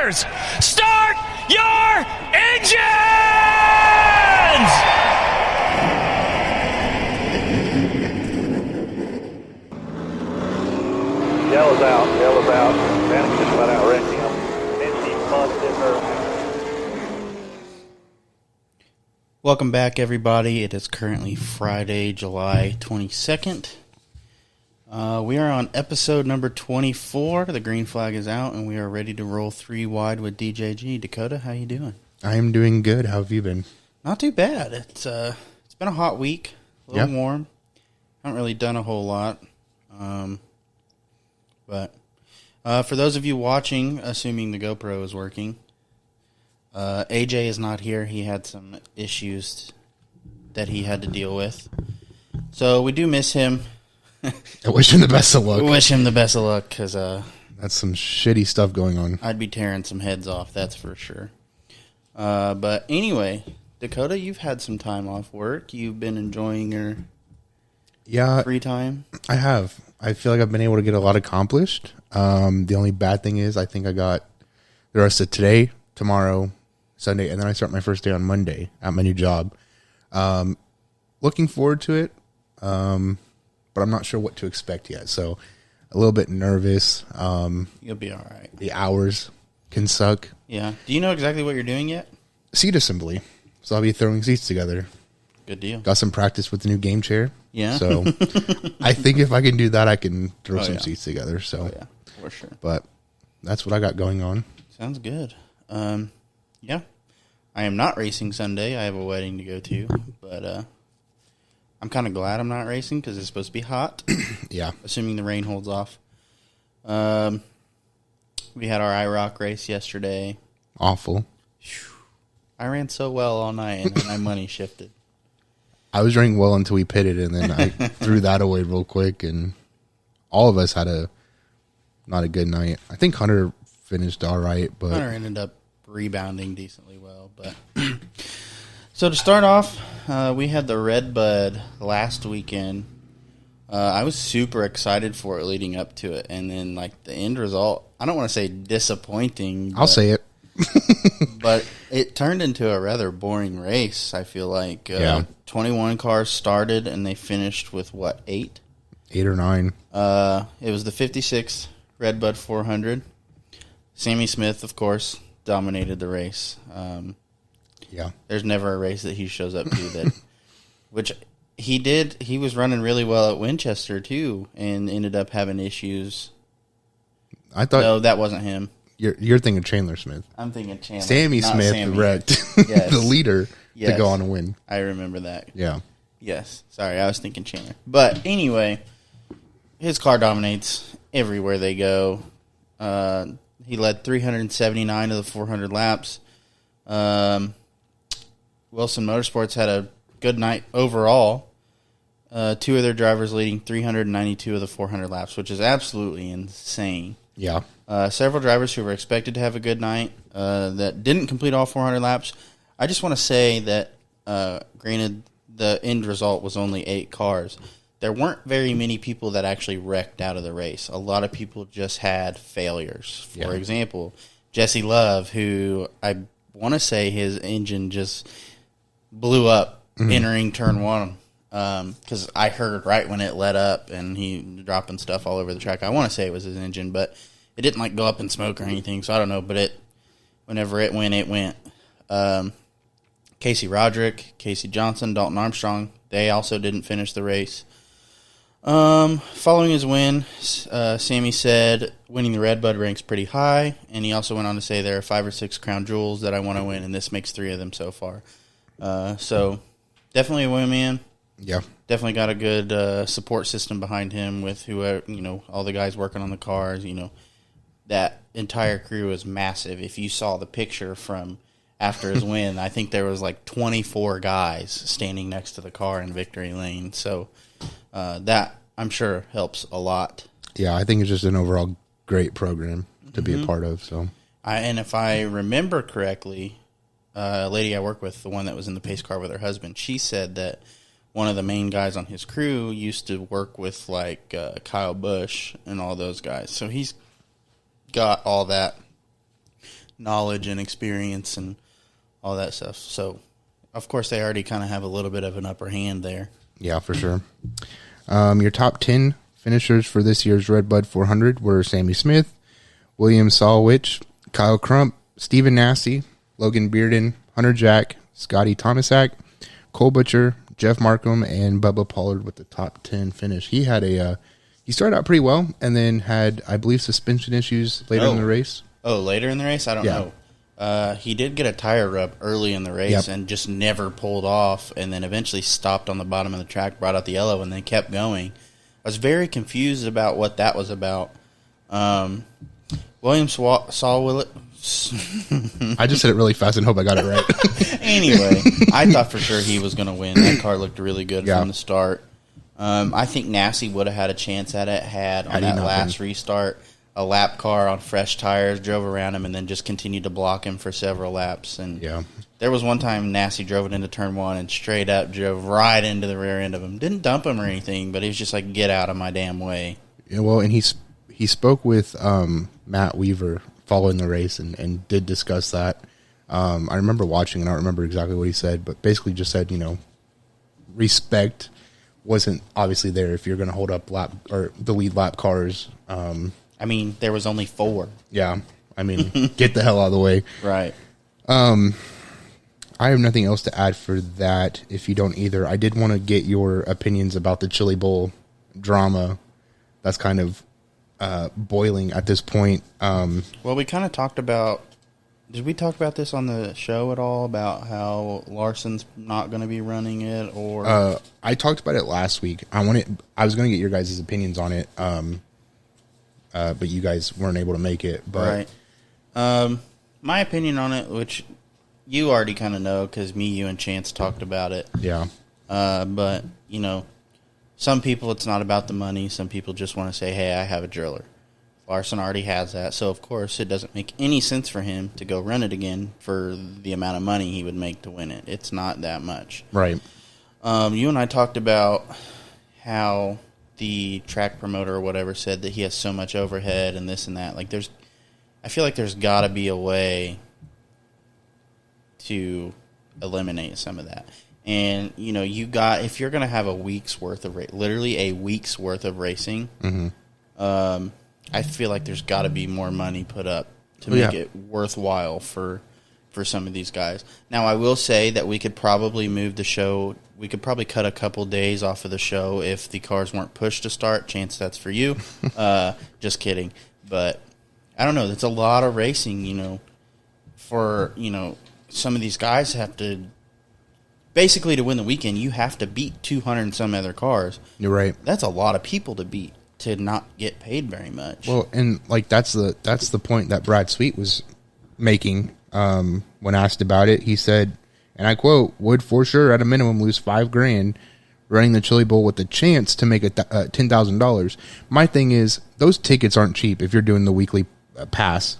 Drivers, start your engines! Yellow's out. Van's just about outwrecked him. Mincy busted her. Welcome back, everybody. It is currently Friday, July 22nd. We are on episode number 24. The green flag is out, and we are ready to roll 3 wide with DJG. Dakota, how you doing? I am doing good. How have you been? Not too bad. It's been a hot week, a little warm. Haven't really done a whole lot. But for those of you watching, assuming the GoPro is working, AJ is not here. He had some issues that he had to deal with. So we do miss him. I wish him the best of luck. Wish him the best of luck, because that's some shitty stuff going on. I'd be tearing some heads off, that's for sure. But anyway, Dakota, you've had some time off work. You've been enjoying your free time. I have. I feel like I've been able to get a lot accomplished. The only bad thing is I think I got the rest of today, tomorrow, Sunday, and then I start my first day on Monday at my new job. Looking forward to it, but I'm not sure what to expect yet. So a little bit nervous. You'll be all right. The hours can suck. Yeah. Do you know exactly what you're doing yet? Seat assembly. So I'll be throwing seats together. Good deal. Got some practice with the new game chair. Yeah. So I think if I can do that, I can throw some seats together. So yeah, for sure. But that's what I got going on. Sounds good. Yeah. I am not racing Sunday. I have a wedding to go to, but I'm kind of glad I'm not racing because it's supposed to be hot. Yeah. Assuming the rain holds off. We had our IROC race yesterday. Awful. I ran so well all night, and then my money shifted. I was running well until we pitted, and then I threw that away real quick, and all of us had not a good night. I think Hunter finished all right, but Hunter ended up rebounding decently well. But so to start off, we had the Redbud last weekend. I was super excited for it leading up to it, and then like the end result, I don't want to say disappointing. I'll say it. But it turned into a rather boring race, I feel like. 21 cars started, and they finished with, 8? 8 or 9. It was the 56th Redbud 400. Sammy Smith, of course, dominated the race. There's never a race that he shows up to that, which he did. He was running really well at Winchester, too, and ended up having issues. I thought... No, that wasn't him. You're thinking Chandler Smith. I'm thinking Chandler. Sammy Smith wrecked the leader to go on and win. I remember that. Yeah. Yes. Sorry, I was thinking Chandler. But anyway, his car dominates everywhere they go. He led 379 of the 400 laps. Wilson Motorsports had a good night overall. 2 of their drivers leading 392 of the 400 laps, which is absolutely insane. Yeah. Several drivers who were expected to have a good night that didn't complete all 400 laps. I just want to say that, granted, the end result was only 8 cars. There weren't very many people that actually wrecked out of the race. A lot of people just had failures. For example, Jesse Love, who I want to say his engine just blew up entering turn 1. Because I heard right when it let up and he dropping stuff all over the track. I want to say it was his engine, but it didn't like go up in smoke or anything, so I don't know. But whenever it went, it went. Casey Roderick, Casey Johnson, Dalton Armstrong, they also didn't finish the race. Following his win, Sammy said winning the Redbud ranks pretty high, and he also went on to say there are 5 or 6 crown jewels that I want to win, and this makes 3 of them so far. So definitely a win, man. Yeah. Definitely got a good support system behind him with whoever, all the guys working on the cars, that entire crew is massive. If you saw the picture from after his win, I think there was like 24 guys standing next to the car in victory lane. So that, I'm sure, helps a lot. Yeah, I think it's just an overall great program to be a part of. So, and if I remember correctly, a lady I work with, the one that was in the pace car with her husband, she said that one of the main guys on his crew used to work with like Kyle Busch and all those guys. So he's got all that knowledge and experience and all that stuff. So, of course, they already kind of have a little bit of an upper hand there. Yeah, for sure. Your top 10 finishers for this year's Redbud 400 were Sammy Smith, William Solwich, Kyle Crump, Stephen Nasty, Logan Bearden, Hunter Jack, Scotty Thomasak, Cole Butcher, Jeff Markham, and Bubba Pollard with the top 10 finish. He had he started out pretty well and then had, I believe, suspension issues later in the race. Oh, later in the race? I don't know. He did get a tire rub early in the race and just never pulled off, and then eventually stopped on the bottom of the track, brought out the yellow, and then kept going. I was very confused about what that was about. William Sawwillet. I just said it really fast and hope I got it right. Anyway, I thought for sure he was going to win. That car looked really good from the start. I think Nasty would have had a chance at it had on that last restart a lap car on fresh tires drove around him and then just continued to block him for several laps. And there was one time Nasty drove it into turn one and straight up drove right into the rear end of him. Didn't dump him or anything, but he was just like, get out of my damn way. Yeah, well, and he spoke with Matt Weaver following the race and did discuss that. I remember watching, and I don't remember exactly what he said, but basically just said, respect wasn't obviously there if you're going to hold up lap or the lead lap cars. I mean, there was only 4. Yeah. I mean, get the hell out of the way. Right. I have nothing else to add for that if you don't either. I did want to get your opinions about the Chili Bowl drama that's kind of boiling at this point. Well, we kind of talked about... Did we talk about this on the show at all, about how Larson's not going to be running it? Or I talked about it last week. I was going to get your guys' opinions on it, but you guys weren't able to make it. But right. My opinion on it, which you already kind of know because me, you, and Chance talked about it. Yeah. But, some people it's not about the money. Some people just want to say, hey, I have a driller. Larson already has that, so of course it doesn't make any sense for him to go run it again for the amount of money he would make to win it. It's not that much. Right. You and I talked about how the track promoter or whatever said that he has so much overhead and this and that. I feel like there's got to be a way to eliminate some of that. And, if you're going to have a week's worth of literally a week's worth of racing, I feel like there's got to be more money put up to make it worthwhile for some of these guys. Now, I will say that we could probably move the show. We could probably cut a couple days off of the show if the cars weren't pushed to start. Chance that's for you. Just kidding. But I don't know. That's a lot of racing, for, some of these guys have to, basically to win the weekend, you have to beat 200 and some other cars. You're right. That's a lot of people to beat, to not get paid very much. Well, and that's the point that Brad Sweet was making when asked about it. He said, and I quote, "Would for sure at a minimum lose $5,000 running the Chili Bowl with the chance to make $10,000." My thing is, those tickets aren't cheap if you're doing the weekly pass.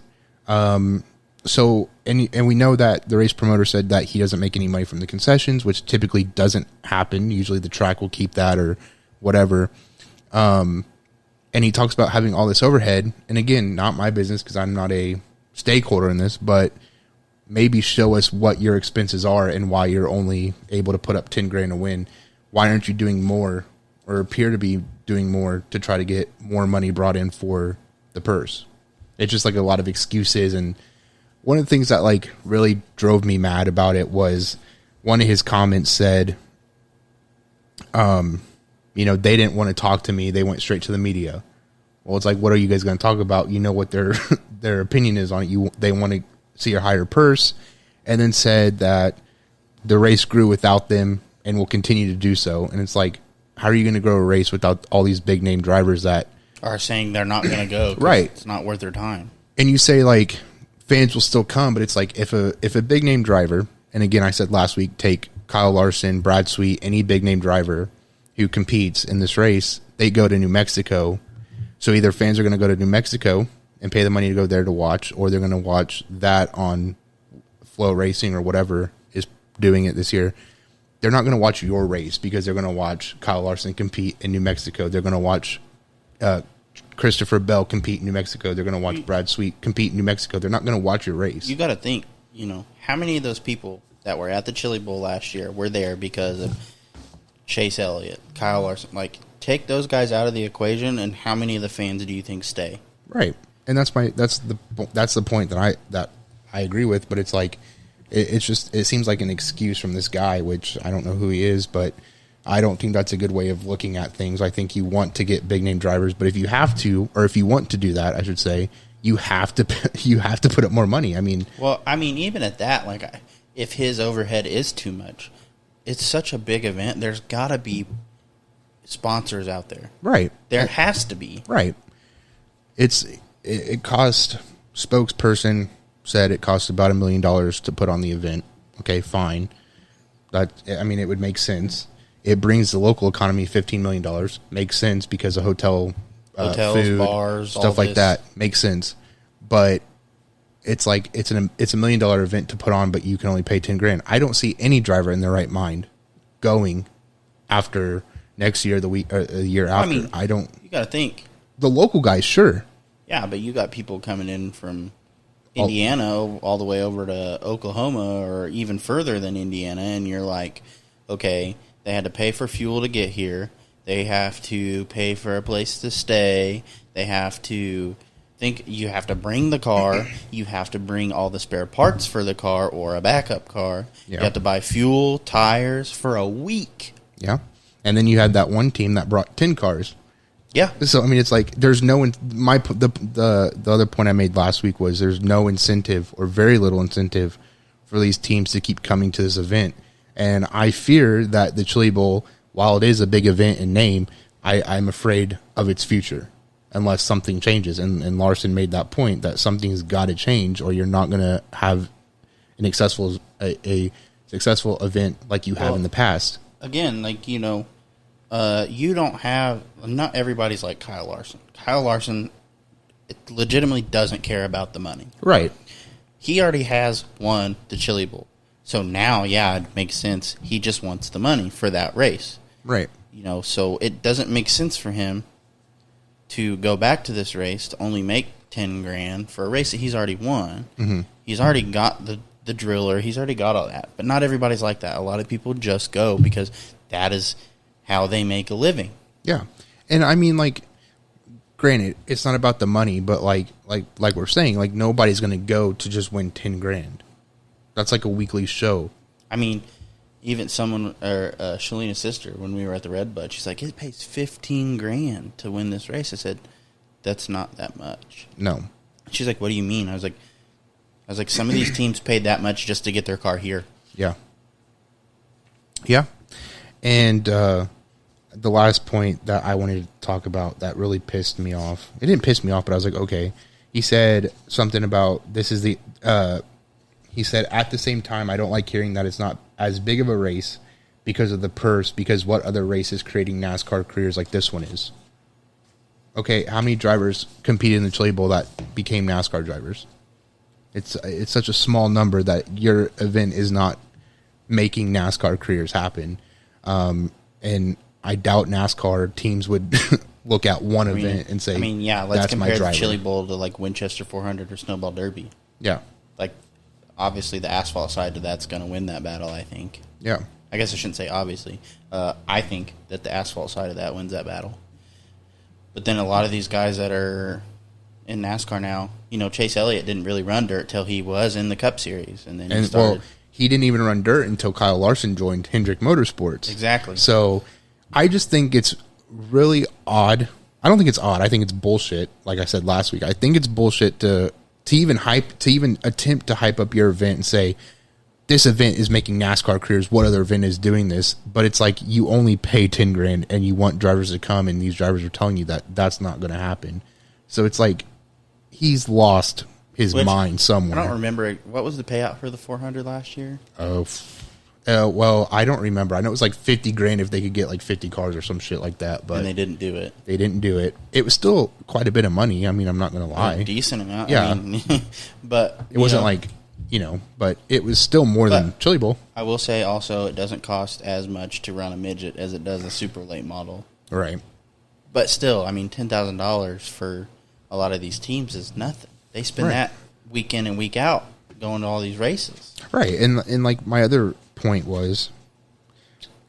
So and we know that the race promoter said that he doesn't make any money from the concessions, which typically doesn't happen. Usually the track will keep that or whatever. And he talks about having all this overhead. And again, not my business because I'm not a stakeholder in this, but maybe show us what your expenses are and why you're only able to put up $10,000 to win. Why aren't you doing more or appear to be doing more to try to get more money brought in for the purse? It's just like a lot of excuses. And one of the things that really drove me mad about it was one of his comments said, they didn't want to talk to me. They went straight to the media. Well, it's like, what are you guys going to talk about? You know what their opinion is on it. They want to see a higher purse, and then said that the race grew without them and will continue to do so. And it's like, how are you going to grow a race without all these big name drivers that are saying they're not going to go? Right. It's not worth their time. And you say fans will still come, but it's like if a big name driver, and again, I said last week, take Kyle Larson, Brad Sweet, any big name driver who competes in this race, they go to New Mexico. So either fans are going to go to New Mexico and pay the money to go there to watch, or they're going to watch that on Flow Racing or whatever is doing it this year. They're not going to watch your race because they're going to watch Kyle Larson compete in New Mexico. They're going to watch Christopher Bell compete in New Mexico. They're going to watch Brad Sweet compete in New Mexico. They're not going to watch your race. You got to think, how many of those people that were at the Chili Bowl last year were there because of Chase Elliott, Kyle Larson? Like, take those guys out of the equation, and how many of the fans do you think stay? Right, and that's the point that I agree with. But it's like it seems like an excuse from this guy, which I don't know who he is, but I don't think that's a good way of looking at things. I think you want to get big name drivers, but if you have to, or if you want to do that, I should say, you have to put up more money. I mean, even at that, like, if his overhead is too much, it's such a big event. There's got to be sponsors out there, right? There has to be, right? It cost, spokesperson said it cost about $1 million to put on the event. Okay, fine. It would make sense. It brings the local economy $15 million. Makes sense because of hotels, food, bars, stuff like that. Makes sense. But it's like it's a $1 million event to put on, but you can only pay $10,000. I don't see any driver in their right mind going after next year, the year after. I don't. You got to think the local guys, sure. Yeah, but you got people coming in from Indiana all the way over to Oklahoma or even further than Indiana, and you're like, okay. They had to pay for fuel to get here. They have to pay for a place to stay. They have to think you have to bring the car. You have to bring all the spare parts for the car or a backup car. Yeah. You have to buy fuel, tires for a week. Yeah. And then you had that one team that brought 10 cars. Yeah. So, it's like there's no the other point I made last week was there's no incentive or very little incentive for these teams to keep coming to this event. And I fear that the Chili Bowl, while it is a big event in name, I'm afraid of its future unless something changes. And Larson made that point that something's got to change or you're not going to have an a successful event like you have in the past. Again, like, you don't have – not everybody's like Kyle Larson. Kyle Larson legitimately doesn't care about the money. Right. He already has won the Chili Bowl. So now, yeah, it makes sense. He just wants the money for that race. Right. So it doesn't make sense for him to go back to this race to only make $10,000 for a race that he's already won. Mm-hmm. He's already got the driller. He's already got all that. But not everybody's like that. A lot of people just go because that is how they make a living. Yeah. And granted, it's not about the money, but like we're saying, like nobody's going to go to just win $10,000. That's like a weekly show. Even someone, or Shalina's sister, when we were at the Redbud, she's like, it pays $15,000 to win this race. I said, that's not that much. No. She's like, what do you mean? I was like, some of these teams paid that much just to get their car here. Yeah. Yeah. And the last point that I wanted to talk about that really pissed me off. It didn't piss me off, but I was like, okay. He said something about he said, at the same time, I don't like hearing that it's not as big of a race because of the purse, because what other race is creating NASCAR careers like this one is? Okay, how many drivers competed in the Chili Bowl that became NASCAR drivers? It's such a small number that your event is not making NASCAR careers happen. And I doubt NASCAR teams would look at one event and say, let's compare the Chili Bowl to like Winchester 400 or Snowball Derby. Yeah. Like, obviously, the asphalt side of that's going to win that battle, I think. Yeah. I guess I shouldn't say obviously. I think that the asphalt side of that wins that battle. But then a lot of these guys that are in NASCAR now, Chase Elliott didn't really run dirt till he was in the Cup Series. And then he started. Well, he didn't even run dirt until Kyle Larson joined Hendrick Motorsports. Exactly. So I just think it's really odd. I don't think it's odd. I think it's bullshit, like I said last week. I think it's bullshit to even attempt to hype up your event and say, this event is making NASCAR careers, what other event is doing this? But it's like you only pay $10,000 and you want drivers to come, and these drivers are telling you that that's not going to happen. So it's like he's lost his mind somewhere. I don't remember. What was the payout for the 400 last year? Well, I don't remember. I know it was like $50,000 if they could get like 50 cars or some shit like that. But and they didn't do it. They didn't do it. It was still quite a bit of money. I'm not going to lie. A decent amount. Yeah. But it wasn't like, but it was still more than Chili Bowl. I will say also it doesn't cost as much to run a midget as it does a super late model. Right. But still, I mean, $10,000 for a lot of these teams is nothing. They spend that week in and week out going to all these races. Right. And like my other point was,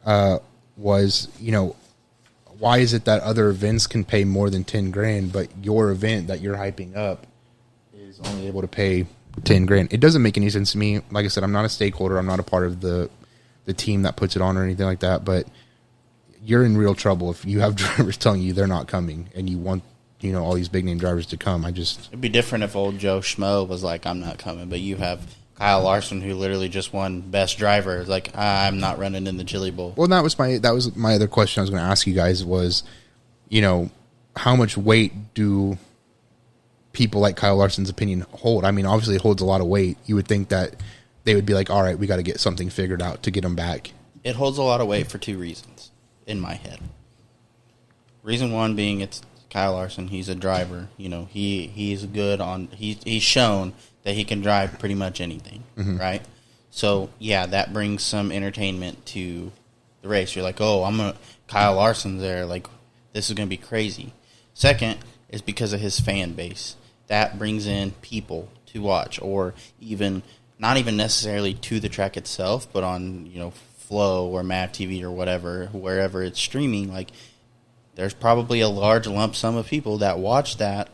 you know, why is it that other events can pay more than 10 grand, but your event that you're hyping up is only able to pay 10 grand? It doesn't make any sense to me. Like I said, I'm not a stakeholder. I'm not a part of the team that puts it on or anything like that, but you're in real trouble if you have drivers telling you they're not coming and you want, you know, all these big name drivers to come. It'd be different if old Joe Schmo was like, I'm not coming, but you have Kyle Larson, who literally just won best driver, is like, I'm not running in the Chili Bowl. Well, that was my other question I was going to ask you guys was, you know, how much weight do people like Kyle Larson's opinion hold? I mean, obviously it holds a lot of weight. You would think that they would be like, all right, we got to get something figured out to get him back. It holds a lot of weight for two reasons in my head. Reason one being it's Kyle Larson. He's a driver. You know, he's good on. He's shown that he can drive pretty much anything, right? So yeah, that brings some entertainment to the race. You're like, oh, Kyle Larson's there. Like, this is gonna be crazy. Second is because of his fan base. That brings in people to watch, or even not even necessarily to the track itself, but on, you know, Flow or Mav TV or whatever, wherever it's streaming. Like, there's probably a large lump sum of people that watch that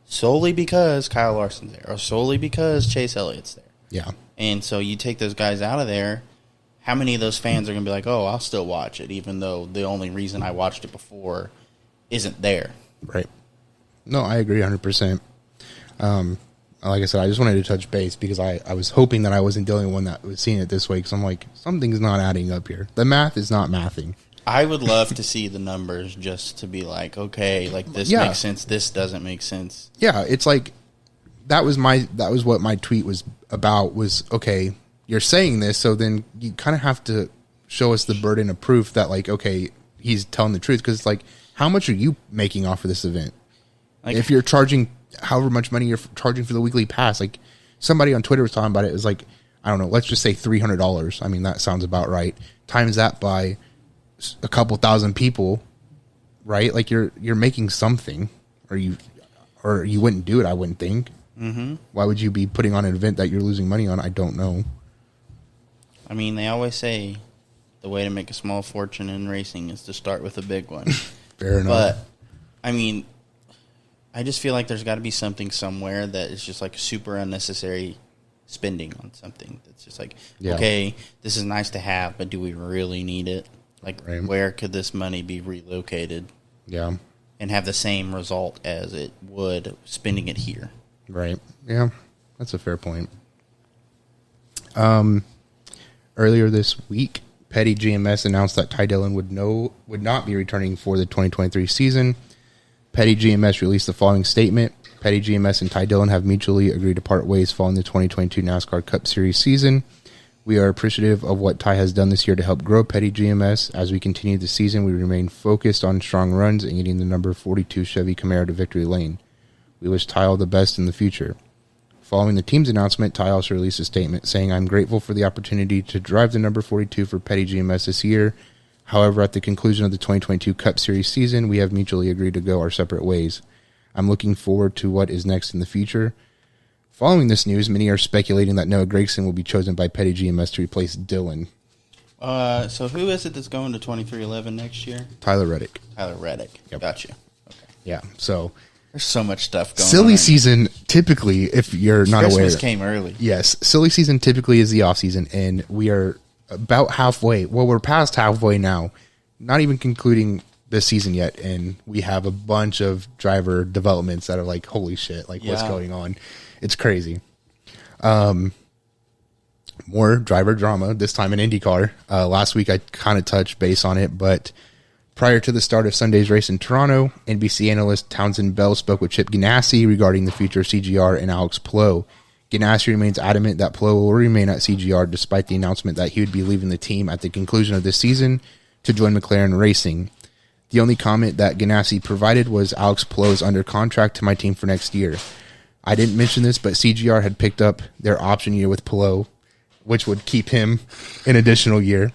solely because Kyle Larson's there, or solely because Chase Elliott's there. Yeah. And so you take those guys out of there, how many of those fans are going to be like, oh, I'll still watch it, even though the only reason I watched it before isn't there? Right. No, I agree 100%. Like I said, I just wanted to touch base because I was hoping that I wasn't the only one that was seeing it this way, because I'm like, something's not adding up here. The math is not mathing. I would love to see the numbers just to be like, okay, like this makes sense, this doesn't make sense. Yeah, it's like that was what my tweet was about, was, okay, you're saying this, so then you kind of have to show us the burden of proof that, like, okay, he's telling the truth, because it's like, how much are you making off of this event? Like, if you're charging however much money you're charging for the weekly pass, like somebody on Twitter was talking about it, is like, I don't know, let's just say $300. I mean, that sounds about right. Times that by a couple thousand people, right? Like, you're making something, or you wouldn't do it, I wouldn't think. Mm-hmm. Why would you be putting on an event that you're losing money on? I don't know. I mean, they always say the way to make a small fortune in racing is to start with a big one. Fair enough. But, I mean, I just feel like there's got to be something somewhere that is just like super unnecessary spending on something. That's just like, okay, this is nice to have, but do we really need it? Like, where could this money be relocated? Yeah. And have the same result as it would spending it here? Right. Yeah, that's a fair point. Earlier this week, Petty GMS announced that Ty Dillon would not be returning for the 2023 season. Petty GMS released the following statement. Petty GMS and Ty Dillon have mutually agreed to part ways following the 2022 NASCAR Cup Series season. We are appreciative of what Ty has done this year to help grow Petty GMS. As we continue the season, we remain focused on strong runs and getting the number 42 Chevy Camaro to victory lane. We wish Ty all the best in the future. Following the team's announcement, Ty also released a statement saying, I'm grateful for the opportunity to drive the number 42 for Petty GMS this year. However, at the conclusion of the 2022 Cup Series season, we have mutually agreed to go our separate ways. I'm looking forward to what is next in the future. Following this news, many are speculating that Noah Gragson will be chosen by Petty GMS to replace Dillon. So who is it that's going to 2311 next year? Tyler Reddick. Tyler Reddick. Yep. Gotcha. Okay. Yeah, so there's so much stuff going on. Silly season, typically, if you're not aware. Christmas came early. Yes, silly season typically is the off season, and we are about halfway. Well, we're past halfway now, not even concluding this season yet, and we have a bunch of driver developments that are like, holy shit, like what's going on? It's crazy. More driver drama, this time in IndyCar. Last week I kind of touched base on it, but prior to the start of Sunday's race in Toronto, NBC analyst Townsend Bell spoke with Chip Ganassi regarding the future of CGR and Alex Palou. Ganassi remains adamant that Palou will remain at CGR despite the announcement that he would be leaving the team at the conclusion of this season to join McLaren Racing. The only comment that Ganassi provided was, Alex Palou is under contract to my team for next year. I didn't mention this, but CGR had picked up their option year with Palou, which would keep him an additional year.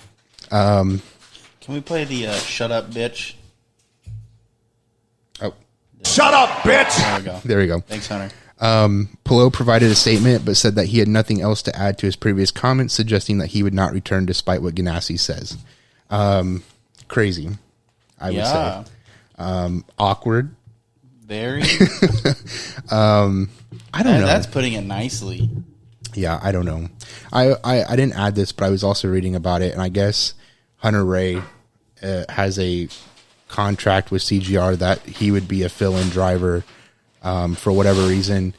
Can we play the Shut Up Bitch? Shut up, bitch! There we go. There we go. Thanks, Hunter. Pelot provided a statement, but said that he had nothing else to add to his previous comments, suggesting that he would not return despite what Ganassi says. Crazy, I would say. Awkward. Very. I don't know. That's putting it nicely. Yeah, I don't know. I didn't add this, but I was also reading about it, and I guess Hunter Ray has a contract with CGR that he would be a fill-in driver for whatever reason.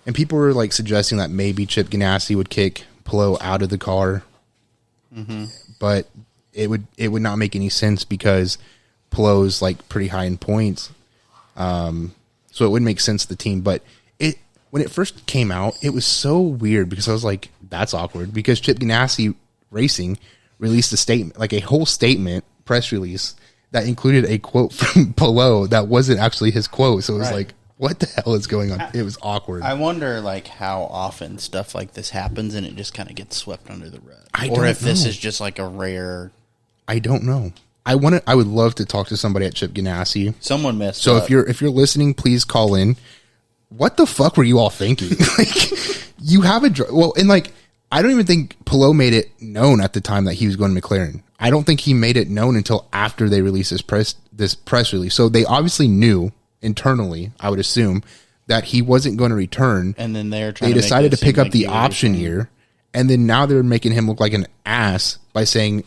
And people were like suggesting that maybe Chip Ganassi would kick Pelot out of the car. Mm-hmm. But it would not make any sense because Pelot's like pretty high in points. So it wouldn't make sense to the team. But when it first came out, it was so weird because I was like, that's awkward, because Chip Ganassi Racing released a statement, like a whole statement, press release, that included a quote from Pelot that wasn't actually his quote. So it was like, what the hell is going on? It was awkward. I wonder like how often stuff like this happens and it just kind of gets swept under the rug. Or if this is just like a rare. I don't know. I would love to talk to somebody at Chip Ganassi. Someone messed So up. if you're listening, please call in. What the fuck were you all thinking? Like, you have and like, I don't even think Pelot made it known at the time that he was going to McLaren. I don't think he made it known until after they released this press release. So they obviously knew internally, I would assume, that he wasn't going to return. And then they decided to pick up the option year, and then now they're making him look like an ass by saying,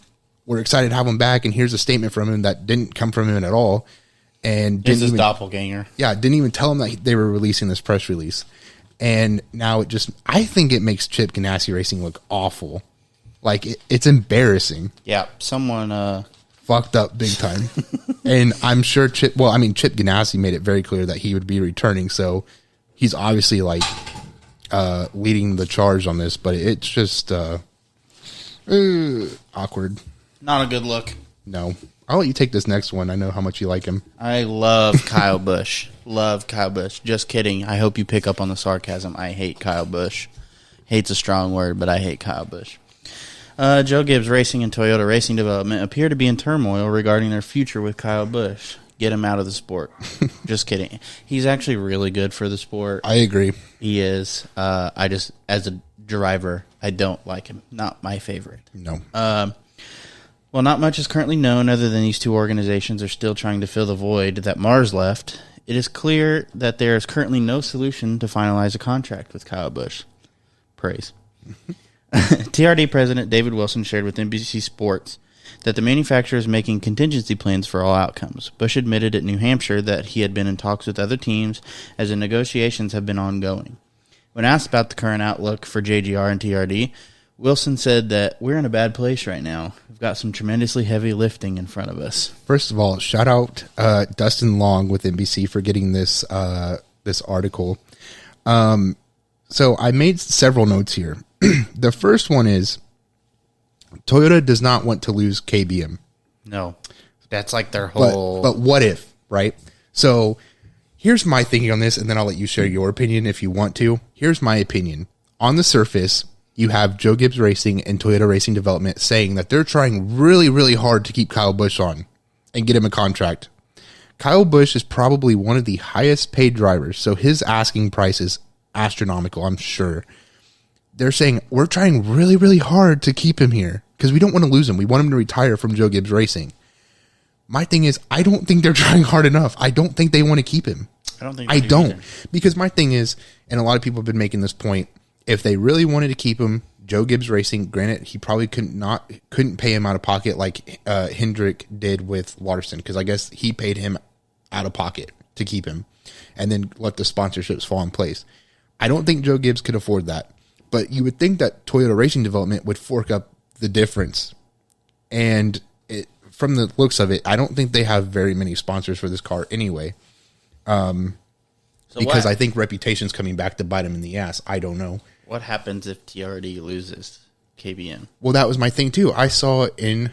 we're excited to have him back, and here's a statement from him that didn't come from him at all. And this is doppelganger. Yeah, didn't even tell him that they were releasing this press release. And now I think it makes Chip Ganassi Racing look awful. Like, it's embarrassing. Yeah, someone fucked up big time. And I'm sure Chip Ganassi made it very clear that he would be returning, so he's obviously like leading the charge on this, but it's just awkward. Not a good look. No. I'll let you take this next one. I know how much you like him. I love Kyle Busch. Love Kyle Busch. Just kidding. I hope you pick up on the sarcasm. I hate Kyle Busch. Hate's a strong word, but I hate Kyle Busch. Joe Gibbs Racing and Toyota Racing Development appear to be in turmoil regarding their future with Kyle Busch. Get him out of the sport. Just kidding. He's actually really good for the sport. I agree. He is. I just, as a driver, I don't like him. Not my favorite. No. Well, not much is currently known other than these two organizations are still trying to fill the void that Mars left. It is clear that there is currently no solution to finalize a contract with Kyle Busch. Praise. TRD President David Wilson shared with NBC Sports that the manufacturer is making contingency plans for all outcomes. Busch admitted at New Hampshire that he had been in talks with other teams as the negotiations have been ongoing. When asked about the current outlook for JGR and TRD, Wilson said that we're in a bad place right now. We've got some tremendously heavy lifting in front of us. First of all, shout out Dustin Long with NBC for getting this article. So I made several notes here. The first one is Toyota does not want to lose KBM. No, that's like their whole. But what if, right? So here's my thinking on this, and then I'll let you share your opinion if you want to. Here's my opinion. On the surface, you have Joe Gibbs Racing and Toyota Racing Development saying that they're trying really, really hard to keep Kyle Busch on and get him a contract. Kyle Busch is probably one of the highest paid drivers, so his asking price is astronomical, I'm sure. They're saying, we're trying really, really hard to keep him here because we don't want to lose him. We want him to retire from Joe Gibbs Racing. My thing is, I don't think they're trying hard enough. I don't think they want to keep him. I don't. Because my thing is, and a lot of people have been making this point, if they really wanted to keep him, Joe Gibbs Racing, granted, he probably couldn't pay him out of pocket like Hendrick did with Watterson, because I guess he paid him out of pocket to keep him and then let the sponsorships fall in place. I don't think Joe Gibbs could afford that. But you would think that Toyota Racing Development would fork up the difference. And from the looks of it, I don't think they have very many sponsors for this car anyway. Because I think reputation's coming back to bite them in the ass. I don't know. What happens if TRD loses KBM? Well, that was my thing too. I saw in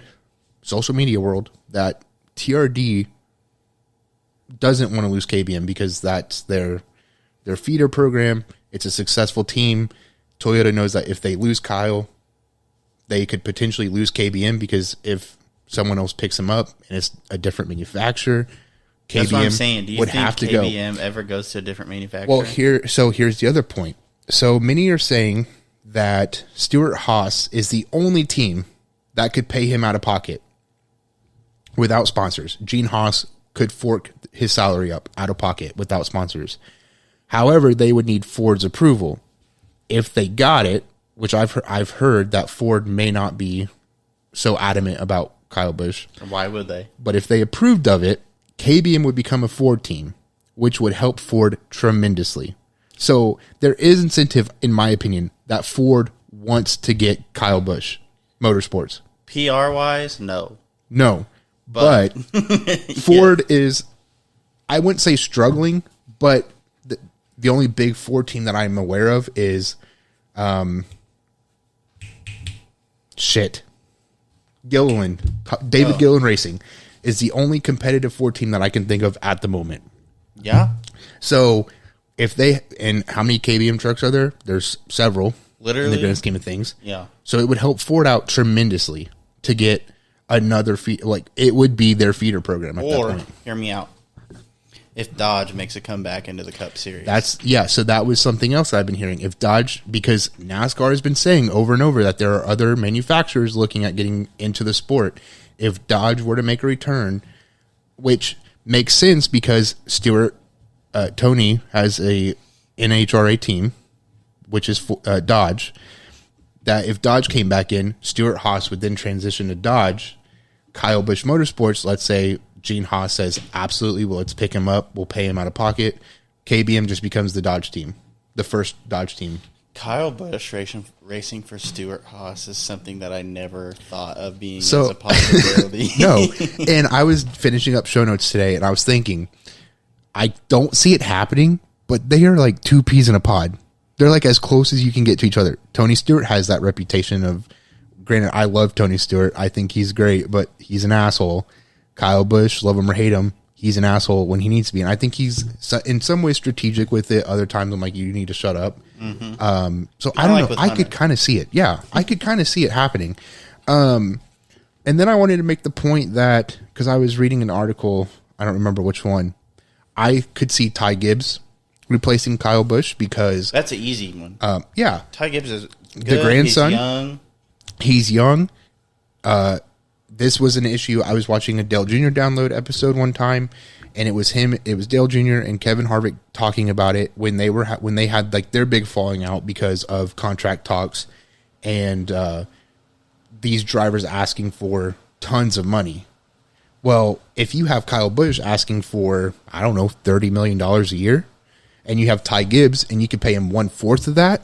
social media world that TRD doesn't want to lose KBM because that's their feeder program. It's a successful team. Toyota knows that if they lose Kyle, they could potentially lose KBM because if someone else picks him up and it's a different manufacturer, That's what I'm saying. Do you would think have to go. KBM ever goes to a different manufacturer? Well, here's the other point. So many are saying that Stewart-Haas is the only team that could pay him out of pocket without sponsors. Gene Haas could fork his salary up out of pocket without sponsors. However, they would need Ford's approval. If they got it, which I've heard that Ford may not be so adamant about Kyle Busch. Why would they? But if they approved of it, KBM would become a Ford team, which would help Ford tremendously. So there is incentive, in my opinion, that Ford wants to get Kyle Busch Motorsports. PR-wise, no. No. But Ford is, I wouldn't say struggling, but the only big Ford team that I'm aware of is Gilliland. David Gilliland Racing is the only competitive Ford team that I can think of at the moment. Yeah. So if they, and how many KBM trucks are there? There's several. Literally. In the grand scheme of things. Yeah. So it would help Ford out tremendously to get another feed. Like, it would be their feeder program at that point. Hear me out. If Dodge makes a comeback into the Cup Series. So that was something else I've been hearing. If Dodge, because NASCAR has been saying over and over that there are other manufacturers looking at getting into the sport. If Dodge were to make a return, which makes sense because Tony has a NHRA team, which is Dodge, that if Dodge came back in, Stewart-Haas would then transition to Dodge. Kyle Busch Motorsports, let's say Gene Haas says, absolutely, well, let's pick him up. We'll pay him out of pocket. KBM just becomes the Dodge team, the first Dodge team. Kyle Busch racing for Stewart-Haas is something that I never thought of being as a possibility. No, and I was finishing up show notes today, and I was thinking, I don't see it happening, but they are like two peas in a pod. They're like as close as you can get to each other. Tony Stewart has that reputation of, granted, I love Tony Stewart. I think he's great, but he's an asshole. Kyle Busch, love him or hate him, he's an asshole when he needs to be. And I think he's in some ways strategic with it. Other times I'm like, you need to shut up. Mm-hmm. So I don't know. I could kind of see it. Yeah, I could kind of see it happening. And then I wanted to make the point that, because I was reading an article, I don't remember which one, I could see Ty Gibbs replacing Kyle Busch because... That's an easy one. Yeah. Ty Gibbs is good. The grandson. He's young. He's young. This was an issue. I was watching a Dale Jr. download episode one time, and it was him. It was Dale Jr. and Kevin Harvick talking about it when they had like their big falling out because of contract talks and these drivers asking for tons of money. Well, if you have Kyle Busch asking for, I don't know, $30 million a year, and you have Ty Gibbs and you can pay him 1/4 of that,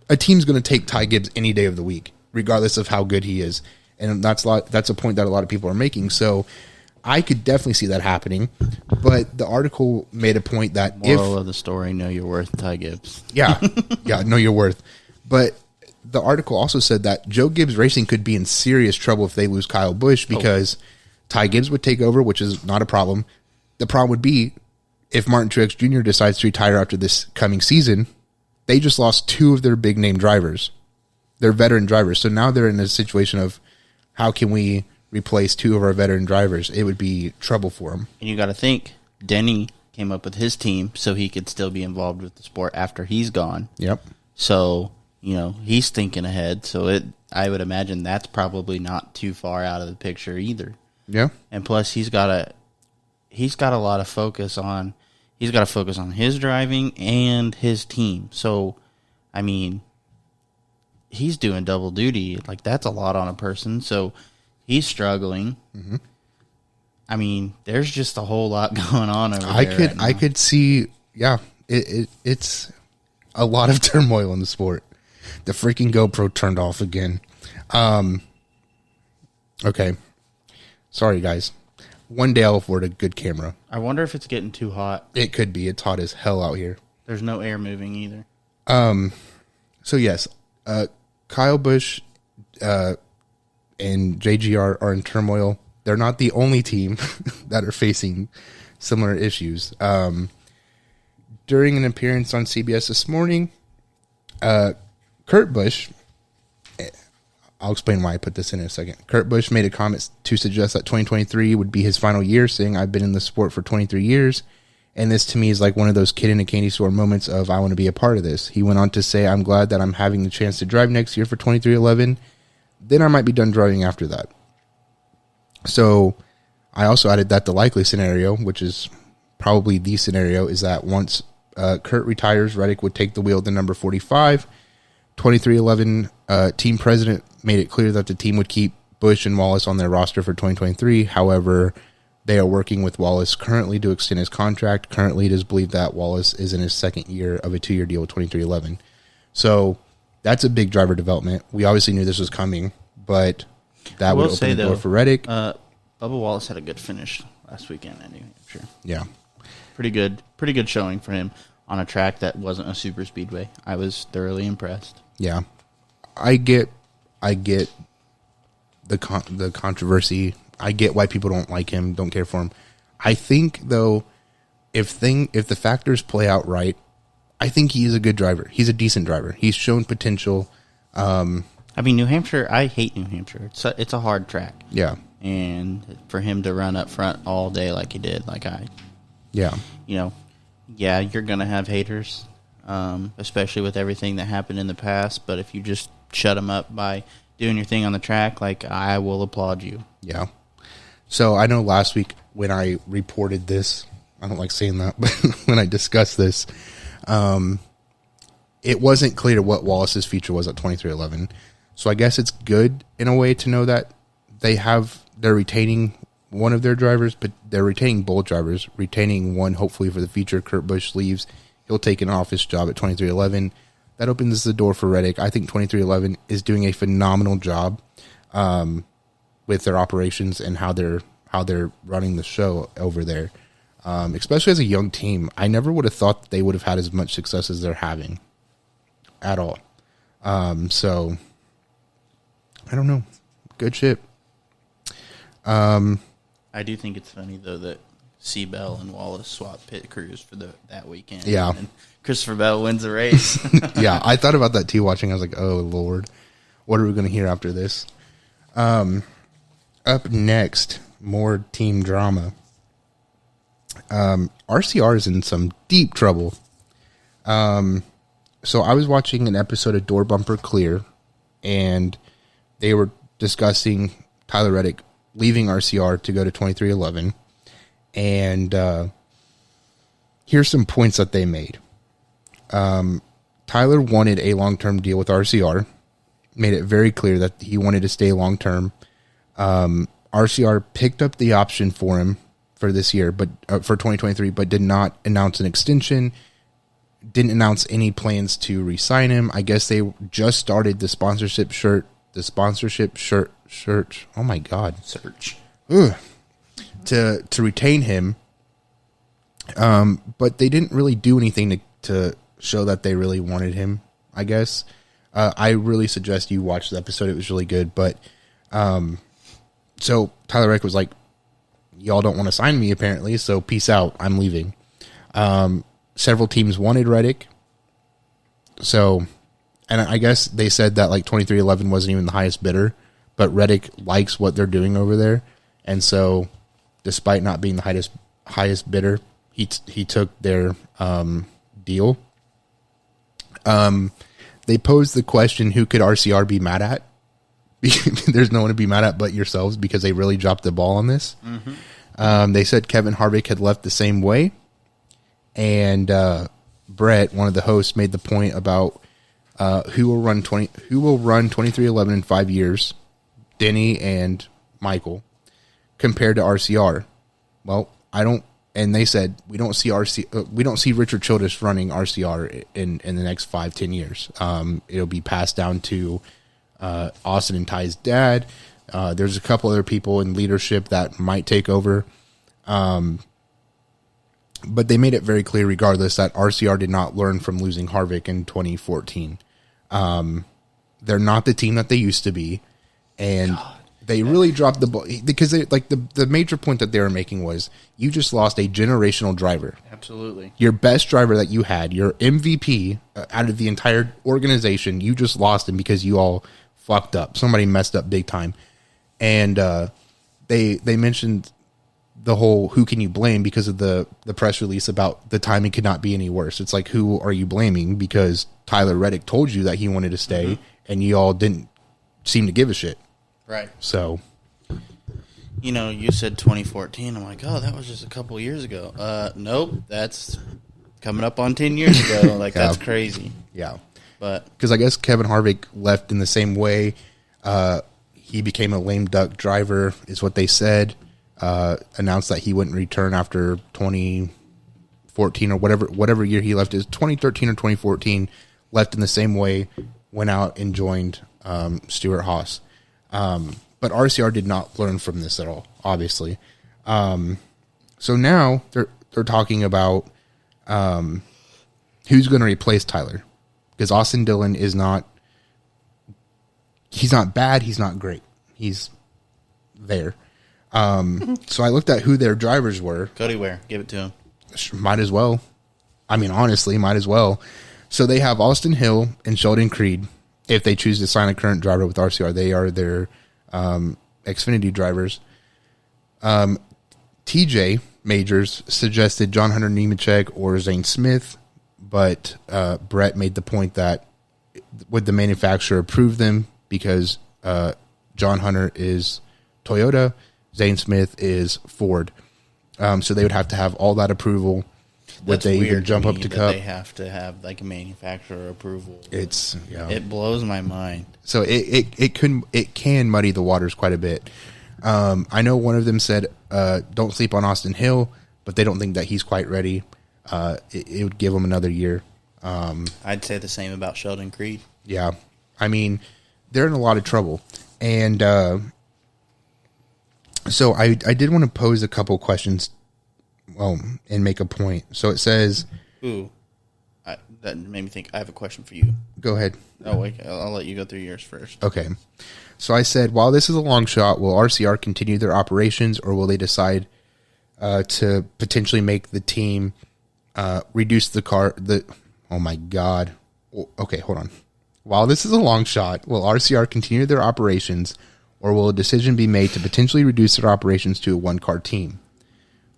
a team's going to take Ty Gibbs any day of the week, regardless of how good he is. And that's a point that a lot of people are making. So I could definitely see that happening. But the article made a point that Moral of the story, know your worth, Ty Gibbs. Yeah, know your worth. But the article also said that Joe Gibbs Racing could be in serious trouble if they lose Kyle Busch because Ty Gibbs would take over, which is not a problem. The problem would be if Martin Truex Jr. decides to retire after this coming season, they just lost two of their big name drivers. They're veteran drivers. So now they're in a situation of, how can we replace two of our veteran drivers? It would be trouble for them. And you got to think, Denny came up with his team so he could still be involved with the sport after he's gone. Yep. So, he's thinking ahead. So I would imagine that's probably not too far out of the picture either. Yeah. And plus he's got a lot of focus on his driving and his team. So, I mean, he's doing double duty. Like, that's a lot on a person. So he's struggling. Mm-hmm. I mean, there's just a whole lot going on over there. I could see, it's a lot of turmoil in the sport. The freaking GoPro turned off again. Okay. Sorry, guys. One day I'll afford a good camera. I wonder if it's getting too hot. It could be. It's hot as hell out here. There's no air moving either. So yes, Kyle Busch and JGR are in turmoil. They're not the only team that are facing similar issues. During an appearance on CBS this morning, Kurt Busch, I'll explain why I put this in a second. Kurt Busch made a comment to suggest that 2023 would be his final year, saying, "I've been in the sport for 23 years, and this to me is like one of those kid in a candy store moments of I want to be a part of this." He went on to say, "I'm glad that I'm having the chance to drive next year for 2311. Then I might be done driving after that." So I also added that the likely scenario, which is probably the scenario, is that once Kurt retires, Reddick would take the wheel at the number 45. 2311 team president made it clear that the team would keep Busch and Wallace on their roster for 2023. However, they are working with Wallace currently to extend his contract. Currently, it is believed that Wallace is in his second year of a 2-year deal with 2311. So that's a big driver development. We obviously knew this was coming, but that would open the door for Reddick. Bubba Wallace had a good finish last weekend in New Hampshire. Yeah. Pretty good showing for him on a track that wasn't a super speedway. I was thoroughly impressed. Yeah. I get the controversy. I get why people don't like him, don't care for him. I think though, if the factors play out right, I think he is a good driver. He's a decent driver. He's shown potential. I mean, New Hampshire. I hate New Hampshire. It's a hard track. Yeah. And for him to run up front all day like he did, yeah, you're gonna have haters, especially with everything that happened in the past. But if you just shut them up by doing your thing on the track, I will applaud you. Yeah. So I know last week when I reported this, I don't like saying that, but when I discussed this, it wasn't clear what Wallace's future was at 2311. So I guess it's good in a way to know that they're retaining one of their drivers, but they're retaining both drivers, retaining one hopefully for the future. Kurt Busch leaves. He'll take an office job at 2311. That opens the door for Reddick. I think 2311 is doing a phenomenal job with their operations and how they're running the show over there. Especially as a young team, I never would have thought that they would have had as much success as they're having at all. So I don't know. Good shit. I do think it's funny though that Seabell and Wallace swap pit crews for that weekend. Yeah, and Christopher Bell wins the race. Yeah, I thought about that too. Watching, I was like, "Oh Lord, what are we going to hear after this?" Up next, more team drama. RCR is in some deep trouble. So I was watching an episode of Door Bumper Clear, and they were discussing Tyler Reddick leaving RCR to go to 2311. And here's some points that they made. Tyler wanted a long-term deal with RCR, made it very clear that he wanted to stay long-term. RCR picked up the option for him for this year, but for 2023, but did not announce an extension, didn't announce any plans to re-sign him. I guess they just started the sponsorship shirt. Oh my God. Search. Ugh. To retain him. But they didn't really do anything to show that they really wanted him, I guess. I really suggest you watch the episode. It was really good. But, so Tyler Reddick was like, y'all don't want to sign me apparently, so peace out. I'm leaving. Several teams wanted Reddick. So, and I guess they said that 2311 wasn't even the highest bidder, but Reddick likes what they're doing over there. And so, despite not being the highest bidder, he took their deal. They posed the question, who could RCR be mad at? There's no one to be mad at but yourselves because they really dropped the ball on this. Mm-hmm. They said Kevin Harvick had left the same way. And Brett, one of the hosts, made the point about who will run 2311 in 5 years, Denny and Michael, compared to RCR. Well, and they said we don't see Richard Childress running RCR in the next 5-10 years. It'll be passed down to Austin and Ty's dad. There's a couple other people in leadership that might take over. But they made it very clear, regardless, that RCR did not learn from losing Harvick in 2014. They're not the team that they used to be, and they really dropped the ball because the major point that they were making was you just lost a generational driver. Absolutely, your best driver that you had, your MVP out of the entire organization, you just lost him because you all fucked up. Somebody messed up big time. And they mentioned the whole who can you blame because of the press release about the timing could not be any worse. It's like, who are you blaming? Because Tyler Reddick told you that he wanted to stay, and you all didn't seem to give a shit. Right. So, you said 2014. I'm like, oh, that was just a couple years ago. Nope, that's coming up on 10 years ago. Like, that's crazy. Yeah. But because I guess Kevin Harvick left in the same way. He became a lame duck driver, is what they said. Announced that he wouldn't return after 2014 or whatever year he left. Is 2013 or 2014. Left in the same way. Went out and joined Stuart Haas. But RCR did not learn from this at all, obviously. So now they're talking about who's going to replace Tyler, because Austin Dillon is not. He's not bad. He's not great. He's there. So I looked at who their drivers were. Cody Ware, give it to him. Might as well. I mean, honestly, might as well. So they have Austin Hill and Sheldon Creed. If they choose to sign a current driver with RCR, they are their Xfinity drivers. TJ Majors suggested John Hunter Nemechek or Zane Smith, but Brett made the point that would the manufacturer approve them, because John Hunter is Toyota, Zane Smith is Ford. So they would have to have all that approval. Would they even jump up to Cup? They have to have like a manufacturer approval. It blows my mind. So it can muddy the waters quite a bit. I know one of them said don't sleep on Austin Hill, but they don't think that he's quite ready. It would give him another year. I'd say the same about Sheldon Creed. Yeah, I mean, they're in a lot of trouble, and so I did want to pose a couple questions, and make a point. So it says, that made me think. I have a question for you. Go ahead. Oh, wait, I'll let you go through yours first. Okay. So I said, while this is a long shot, will RCR continue their operations, or will they decide to potentially make the team reduce the car? Oh my God. Okay, hold on. While this is a long shot, will RCR continue their operations, or will a decision be made to potentially reduce their operations to a one-car team?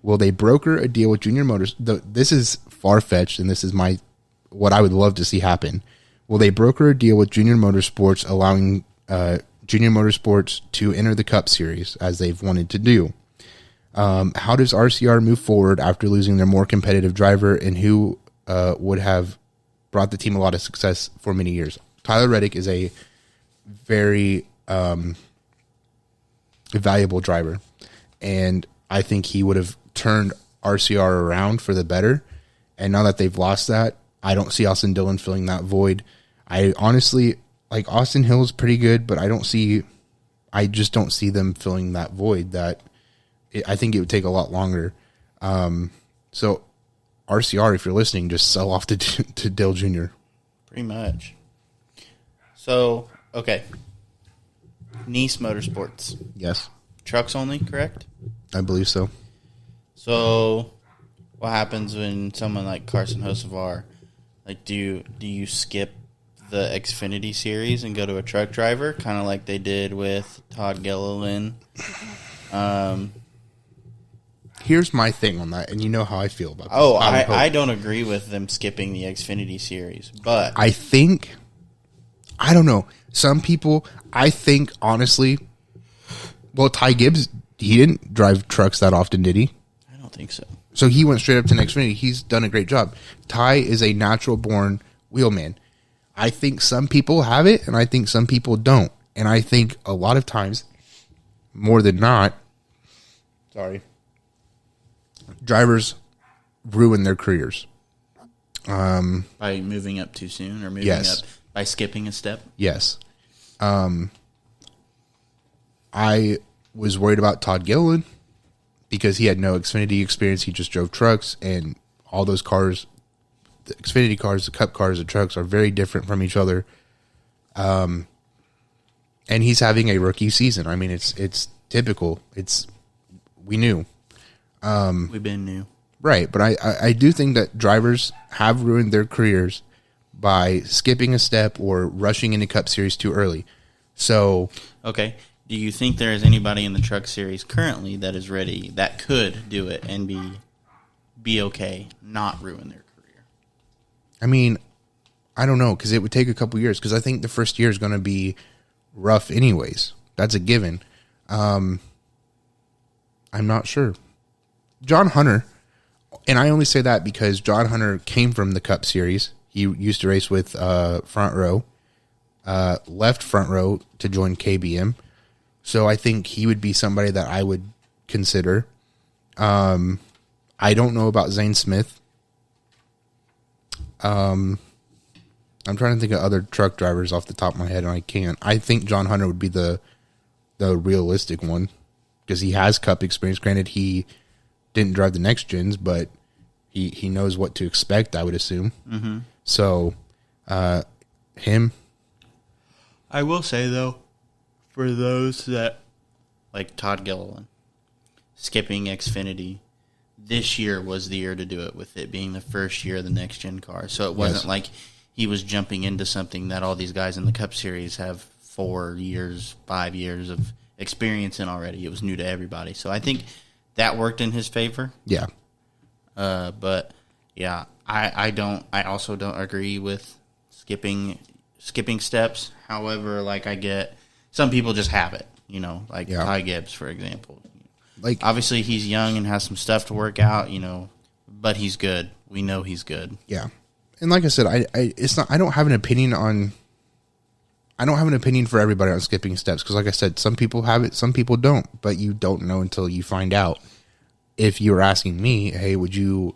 Will they broker a deal with Junior Motors? This is far-fetched, and this is what I would love to see happen. Will they broker a deal with Junior Motorsports, allowing Junior Motorsports to enter the Cup Series, as they've wanted to do? How does RCR move forward after losing their more competitive driver, and who would have brought the team a lot of success for many years? Tyler Reddick is a very valuable driver, and I think he would have turned RCR around for the better. And now that they've lost that, I don't see Austin Dillon filling that void. I honestly, like, Austin Hill is pretty good, but I just don't see them filling that void. I think it would take a lot longer. So RCR, if you're listening, just sell off to Dale Jr. Pretty much. So, okay. Nice Motorsports. Yes. Trucks only, correct? I believe so. So, what happens when someone like Carson Hocevar, like, do you skip the Xfinity series and go to a truck driver, kind of like they did with Todd Gilliland? Here's my thing on that, and you know how I feel about this. Oh, I don't agree with them skipping the Xfinity series, but I think, I don't know, some people, I think, honestly, well, Ty Gibbs, he didn't drive trucks that often, did he? I don't think so. So he went straight up to Xfinity. He's done a great job. Ty is a natural-born wheelman. I think some people have it, and I think some people don't. And I think a lot of times, more than not, drivers ruin their careers. By moving up too soon, or moving up by skipping a step? Yes. I was worried about Todd Gilliland because he had no Xfinity experience. He just drove trucks, and all those cars, the Xfinity cars, the Cup cars, the trucks are very different from each other. And he's having a rookie season. I mean, it's typical. We knew. We've been new. Right, but I do think that drivers have ruined their careers by skipping a step or rushing into Cup Series too early. So, Okay. Do you think there is anybody in the truck series currently that is ready that could do it and be okay, not ruin their career? I mean, I don't know, because it would take a couple years, because I think the first year is going to be rough anyways. That's a given. I'm not sure. John Hunter, and I only say that because John Hunter came from the Cup Series. He used to race with Front Row, left Front Row to join KBM. So I think he would be somebody that I would consider. I don't know about Zane Smith. I'm trying to think of other truck drivers off the top of my head, and I can't. I think John Hunter would be the realistic one, because he has Cup experience. Granted, he didn't drive the next gens, but he knows what to expect, I would assume. Mm-hmm. So, him. I will say, though, for those that, like Todd Gilliland, skipping Xfinity, this year was the year to do it, with it being the first year of the next-gen car. So it wasn't like he was jumping into something that all these guys in the Cup Series have 4 years, 5 years of experience in already. It was new to everybody. So I think that worked in his favor. Yeah. But, yeah, I also don't agree with skipping steps. However, like, I get some people just have it, like Ty Gibbs, for example. Like, obviously he's young and has some stuff to work out, but he's good. We know he's good. Yeah. And like I said, I don't have an opinion for everybody on skipping steps, because like I said, some people have it, some people don't, but you don't know until you find out. If you were asking me, hey, would you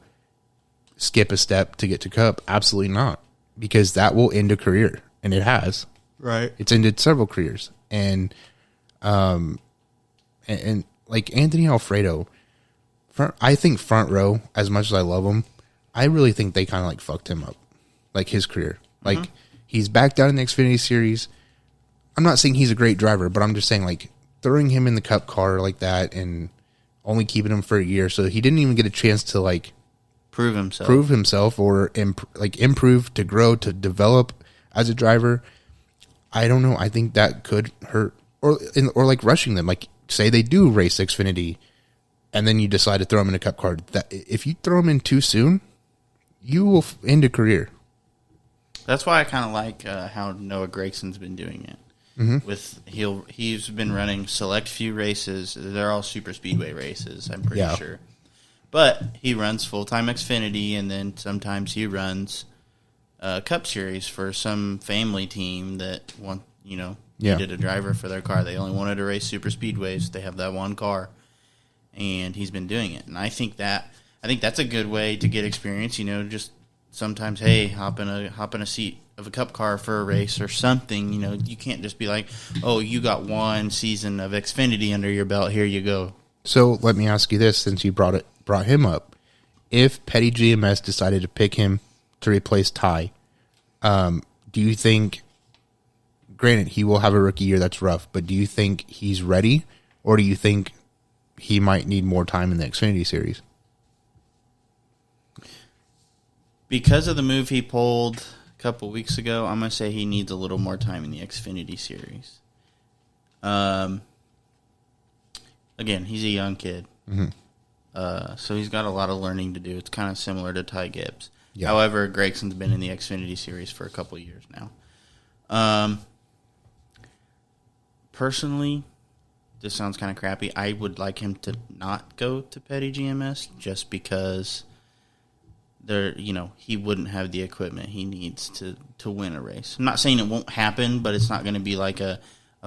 skip a step to get to Cup? Absolutely not, because that will end a career, and it has. Right. It's ended several careers. And like Anthony Alfredo, I think Front Row, as much as I love him, I really think they kind of like fucked him up, like his career. Like, he's back down in the Xfinity Series. I'm not saying he's a great driver, but I'm just saying, like, throwing him in the Cup car like that and only keeping him for a year, so he didn't even get a chance to like prove himself or improve, to grow, to develop as a driver. I don't know. I think that could hurt, or like rushing them. Like, say they do race Xfinity, and then you decide to throw him in a Cup car. That if you throw him in too soon, you will end a career. That's why I kind of like how Noah Gregson's been doing it. Mm-hmm. He's been running select few races. They're all super speedway races, I'm pretty sure. But he runs full-time Xfinity, and then sometimes he runs Cup Series for some family team that needed a driver for their car. They only wanted to race super speedways. They have that one car, and he's been doing it. And I think that's a good way to get experience. Just sometimes, hey, hop in a seat of a Cup car for a race or something. You can't just be like, oh, you got one season of Xfinity under your belt. Here you go. So let me ask you this, since you brought him up. If Petty GMS decided to pick him to replace Ty, do you think, granted, he will have a rookie year that's rough, but do you think he's ready, or do you think he might need more time in the Xfinity Series? Because of the move he pulled a couple weeks ago, I'm going to say he needs a little more time in the Xfinity Series. Again, he's a young kid. Mm-hmm. So he's got a lot of learning to do. It's kind of similar to Ty Gibbs. Yeah. However, Gregson's been in the Xfinity Series for a couple of years now. Personally, this sounds kind of crappy. I would like him to not go to Petty GMS, just because he wouldn't have the equipment he needs to win a race. I'm not saying it won't happen, but it's not going to be like a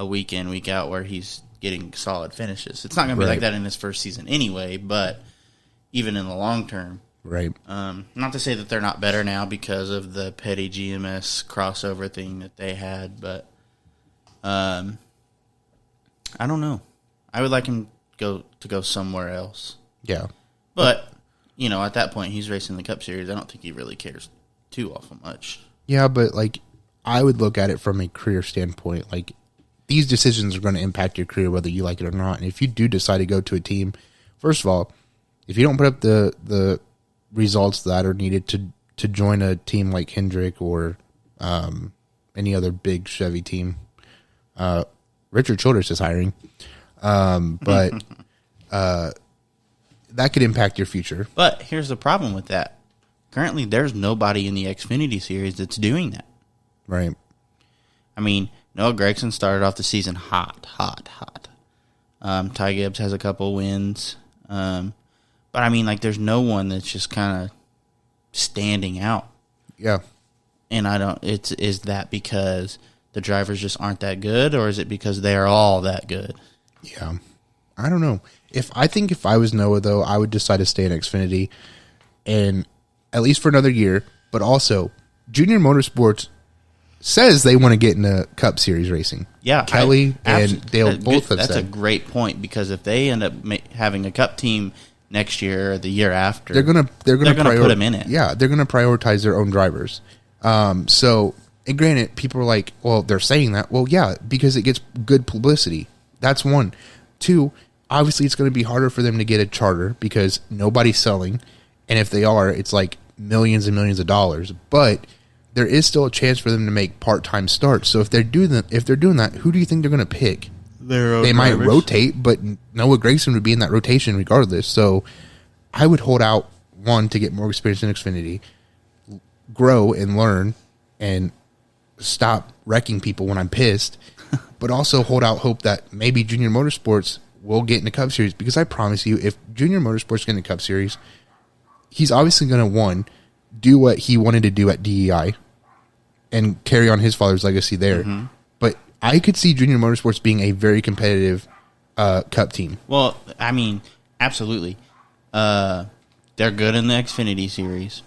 week in, week out where he's getting solid finishes. It's not going to be like that in his first season anyway, but even in the long term. Right. Not to say that they're not better now because of the Petty GMS crossover thing that they had, but I don't know. I would like him to go somewhere else. Yeah. But at that point, he's racing the Cup Series. I don't think he really cares too awful much. Yeah, but like, I would look at it from a career standpoint. Like, these decisions are going to impact your career whether you like it or not. And if you do decide to go to a team, first of all, if you don't put up the results that are needed to join a team like Hendrick or any other big Chevy team, Richard Childress is hiring. But that could impact your future. But here's the problem with that. Currently, there's nobody in the Xfinity Series that's doing that. Right. I mean, Noah Gragson started off the season hot. Ty Gibbs has a couple wins. But, I mean, like, there's no one that's just kind of standing out. Yeah. And is that because the drivers just aren't that good, or is it because they're all that good? Yeah. I don't know. If I was Noah, though, I would decide to stay in Xfinity, and at least for another year. But also, Junior Motorsports says they want to get into Cup Series racing. Yeah, Kelly and Dale both have that's said. That's a great point, because if they end up having a Cup team next year or the year after, they're gonna put them in it. Yeah, they're gonna prioritize their own drivers. So, and granted, people are like, well, they're saying that. Well, yeah, because it gets good publicity. That's one. Two, obviously, it's going to be harder for them to get a charter because nobody's selling, and if they are, it's like millions and millions of dollars. But there is still a chance for them to make part-time starts. So if they're doing that, who do you think they're going to pick? They might rotate, but Noah Gragson would be in that rotation regardless. So I would hold out, one, to get more experience in Xfinity, grow and learn, and stop wrecking people when I'm pissed, but also hold out hope that maybe Junior Motorsports will get in the Cup Series, because I promise you, if Junior Motorsports get in the Cup Series, he's obviously going to, one, do what he wanted to do at DEI and carry on his father's legacy there. Mm-hmm. But I could see Junior Motorsports being a very competitive Cup team. Well, I mean, absolutely. They're good in the Xfinity Series.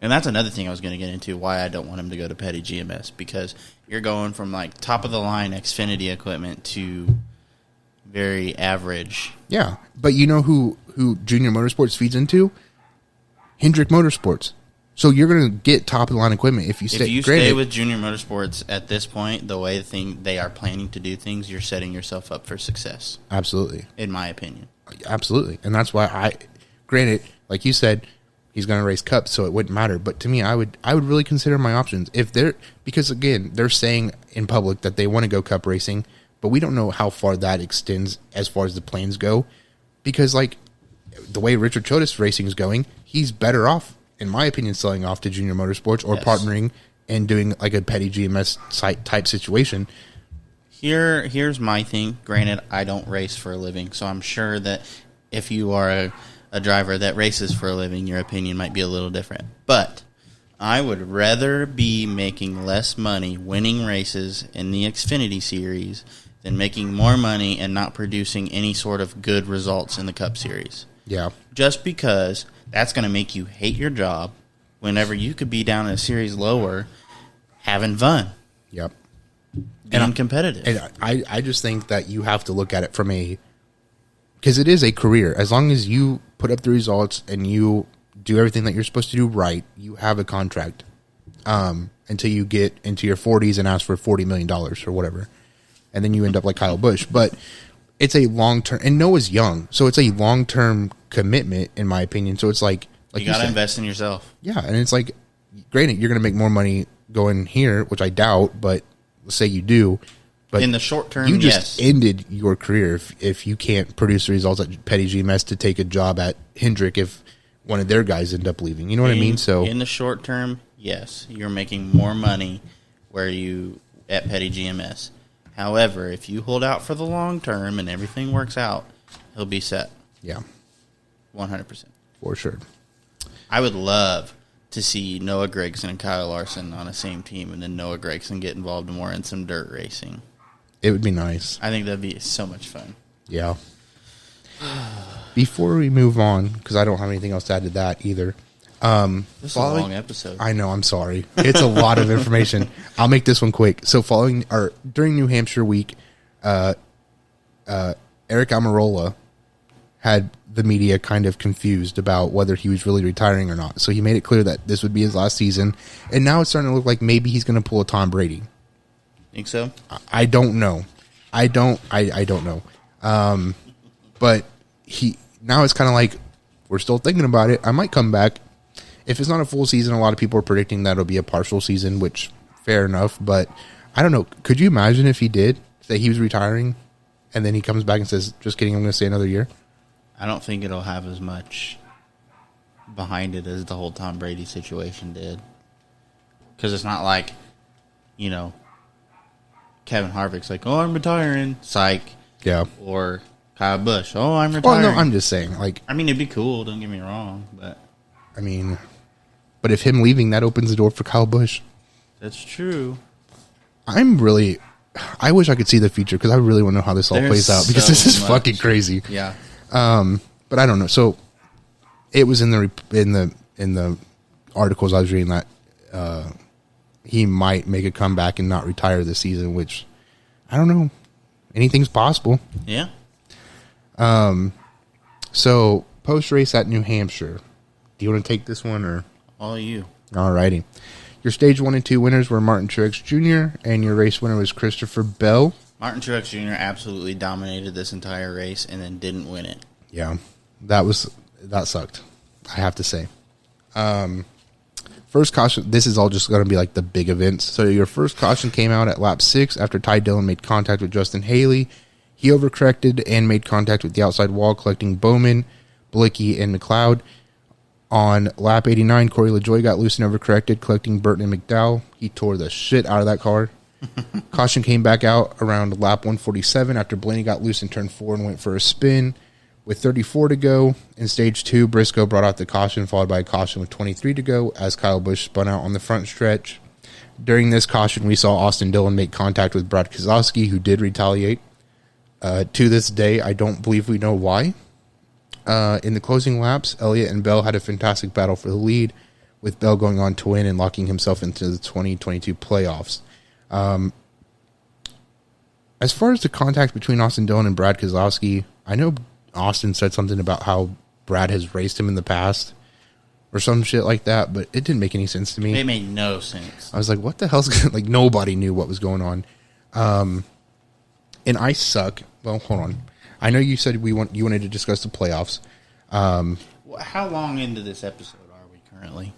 And that's another thing I was going to get into, why I don't want him to go to Petty GMS, because you're going from like top-of-the-line Xfinity equipment to very average. Yeah, but you know who Junior Motorsports feeds into? Hendrick Motorsports. So you're going to get top-of-the-line equipment if you stay. If you stay with Junior Motorsports at this point, the way they are planning to do things, you're setting yourself up for success. Absolutely. In my opinion. Absolutely. And that's why granted, like you said, he's going to race Cups, so it wouldn't matter. But to me, I would really consider my options. Because again, they're saying in public that they want to go Cup racing, but we don't know how far that extends as far as the plans go. Because like the way Richard Childress racing is going, he's better off, in my opinion, selling off to Junior Motorsports or partnering and doing like a Petty GMS site type situation. Here's my thing. Granted, I don't race for a living, so I'm sure that if you are a driver that races for a living, your opinion might be a little different. But I would rather be making less money winning races in the Xfinity Series than making more money and not producing any sort of good results in the Cup Series. Yeah. Just because that's going to make you hate your job whenever you could be down in a series lower having fun. Yep. Being competitive. And I just think that you have to look at it from because it is a career. As long as you put up the results and you do everything that you're supposed to do right, you have a contract until you get into your 40s and ask for $40 million or whatever. And then you end up like Kyle Busch. But it's a long-term, and Noah's young, so it's a long-term commitment, in my opinion. So it's like you got to invest in yourself. Yeah, and it's like, granted, you're going to make more money going here, which I doubt, but let's say you do. But in the short term, you just ended your career if you can't produce the results at Petty GMS to take a job at Hendrick if one of their guys end up leaving. You know what I mean? So in the short term, yes, you're making more money at Petty GMS. However, if you hold out for the long term and everything works out, he'll be set. Yeah. 100%. For sure. I would love to see Noah Gragson and Kyle Larson on the same team, and then Noah Gragson get involved more in some dirt racing. It would be nice. I think that'd be so much fun. Yeah. Before we move on, because I don't have anything else to add to that either. This is a long episode. I know, I'm sorry. It's a lot of information. I'll make this one quick. So during New Hampshire week, Eric Almirola had the media kind of confused about whether he was really retiring or not. So he made it clear that this would be his last season. And now it's starting to look like maybe he's going to pull a Tom Brady. Think so? I don't know. I don't know. But now it's kind of like, we're still thinking about it. I might come back. If it's not a full season, a lot of people are predicting that it'll be a partial season, which fair enough. But I don't know. Could you imagine if he did? that he was retiring, and then he comes back and says, "Just kidding, I'm going to stay another year"? I don't think it'll have as much behind it as the whole Tom Brady situation did. Because it's not like, Kevin Harvick's like, "Oh, I'm retiring." Psych. Yeah. Or Kyle Busch, "Oh, I'm Oh, retiring." no, I'm just saying, like... I mean, it'd be cool, don't get me wrong, but... I mean, but if him leaving, that opens the door for Kyle Busch. That's true. I wish I could see the future, because I really want to know how this all plays out, because this is fucking crazy. Yeah. But I don't know. So it was in the articles I was reading that he might make a comeback and not retire this season, which I don't know. Anything's possible. Yeah. So post race at New Hampshire. Do you want to take this one or? All you. Alrighty. Your stage 1 and 2 winners were Martin Truex Jr. and your race winner was Christopher Bell. Martin Truex Jr. absolutely dominated this entire race and then didn't win it. Yeah, that sucked, I have to say. First caution, this is all just going to be like the big events. So your first caution came out at lap 6 after Ty Dillon made contact with Justin Haley. He overcorrected and made contact with the outside wall, collecting Bowman, Blicky, and McLeod. On lap 89, Corey LaJoie got loose and overcorrected, collecting Burton and McDowell. He tore the shit out of that car. Caution came back out around lap 147 after Blaney got loose in turn 4 and went for a spin. With 34 to go in stage 2, Briscoe brought out the caution, followed by a caution with 23 to go as Kyle Busch spun out on the front stretch. During this caution, we saw Austin Dillon make contact with Brad Keselowski, who did retaliate. To this day, I don't believe we know why. In the closing laps, Elliott and Bell had a fantastic battle for the lead, with Bell going on to win and locking himself into the 2022 playoffs. As far as the contact between Austin Dillon and Brad Keselowski, I know Austin said something about how Brad has raced him in the past or some shit like that, but it didn't make any sense to me. It made no sense. I was like, what the hell's like, nobody knew what was going on. And I suck. Well, hold on. I know you said you wanted to discuss the playoffs. How long into this episode are we currently?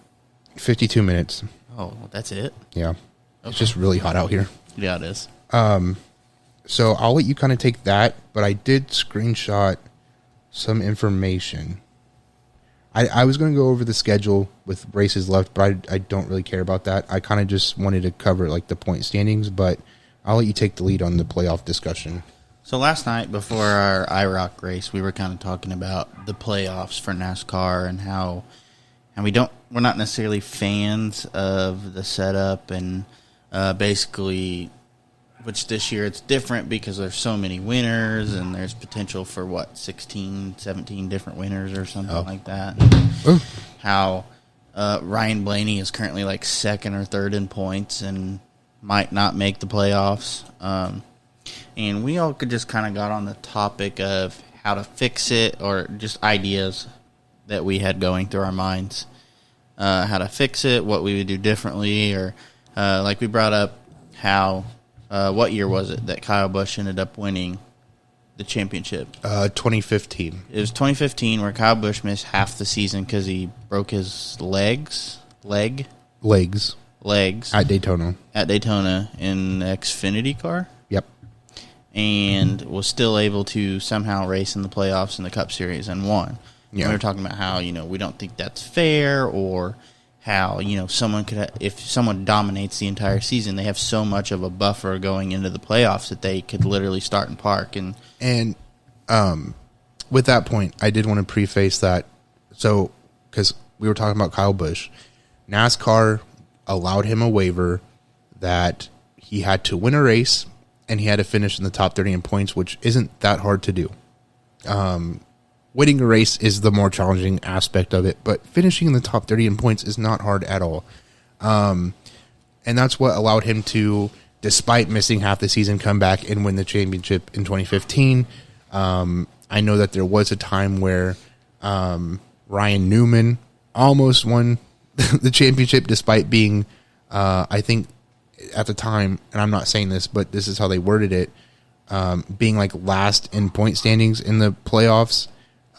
52 minutes. Oh, that's it? Yeah. Okay. It's just really hot out here. Yeah, it is. So I'll let you kind of take that, but I did screenshot some information. I was going to go over the schedule with races left, but I don't really care about that. I kind of just wanted to cover like the point standings, but I'll let you take the lead on the playoff discussion. So last night before our IROC race, we were kind of talking about the playoffs for NASCAR and how we're not necessarily fans of the setup and basically, which this year it's different because there's so many winners and there's potential for 16, 17 different winners or something like that. How Ryan Blaney is currently like second or third in points and might not make the playoffs. And we all just kind of got on the topic of how to fix it or just ideas that we had going through our minds. How to fix it, what we would do differently, or like we brought up how, what year was it that Kyle Busch ended up winning the championship? 2015. It was 2015 where Kyle Busch missed half the season because he broke his legs. Legs. At Daytona in the Xfinity car. Yep. And was still able to somehow race in the playoffs in the Cup Series and won. Yeah. We were talking about how, we don't think that's fair, or how, someone could, if someone dominates the entire season, they have so much of a buffer going into the playoffs that they could literally start and park. And with that point, I did want to preface that. So, because we were talking about Kyle Busch, NASCAR allowed him a waiver that he had to win a race and he had to finish in the top 30 in points, which isn't that hard to do. Winning a race is the more challenging aspect of it, but finishing in the top 30 in points is not hard at all. And that's what allowed him to, despite missing half the season, come back and win the championship in 2015. I know that there was a time where Ryan Newman almost won the championship despite being, I think, at the time, and I'm not saying this, but this is how they worded it, being like last in point standings in the playoffs.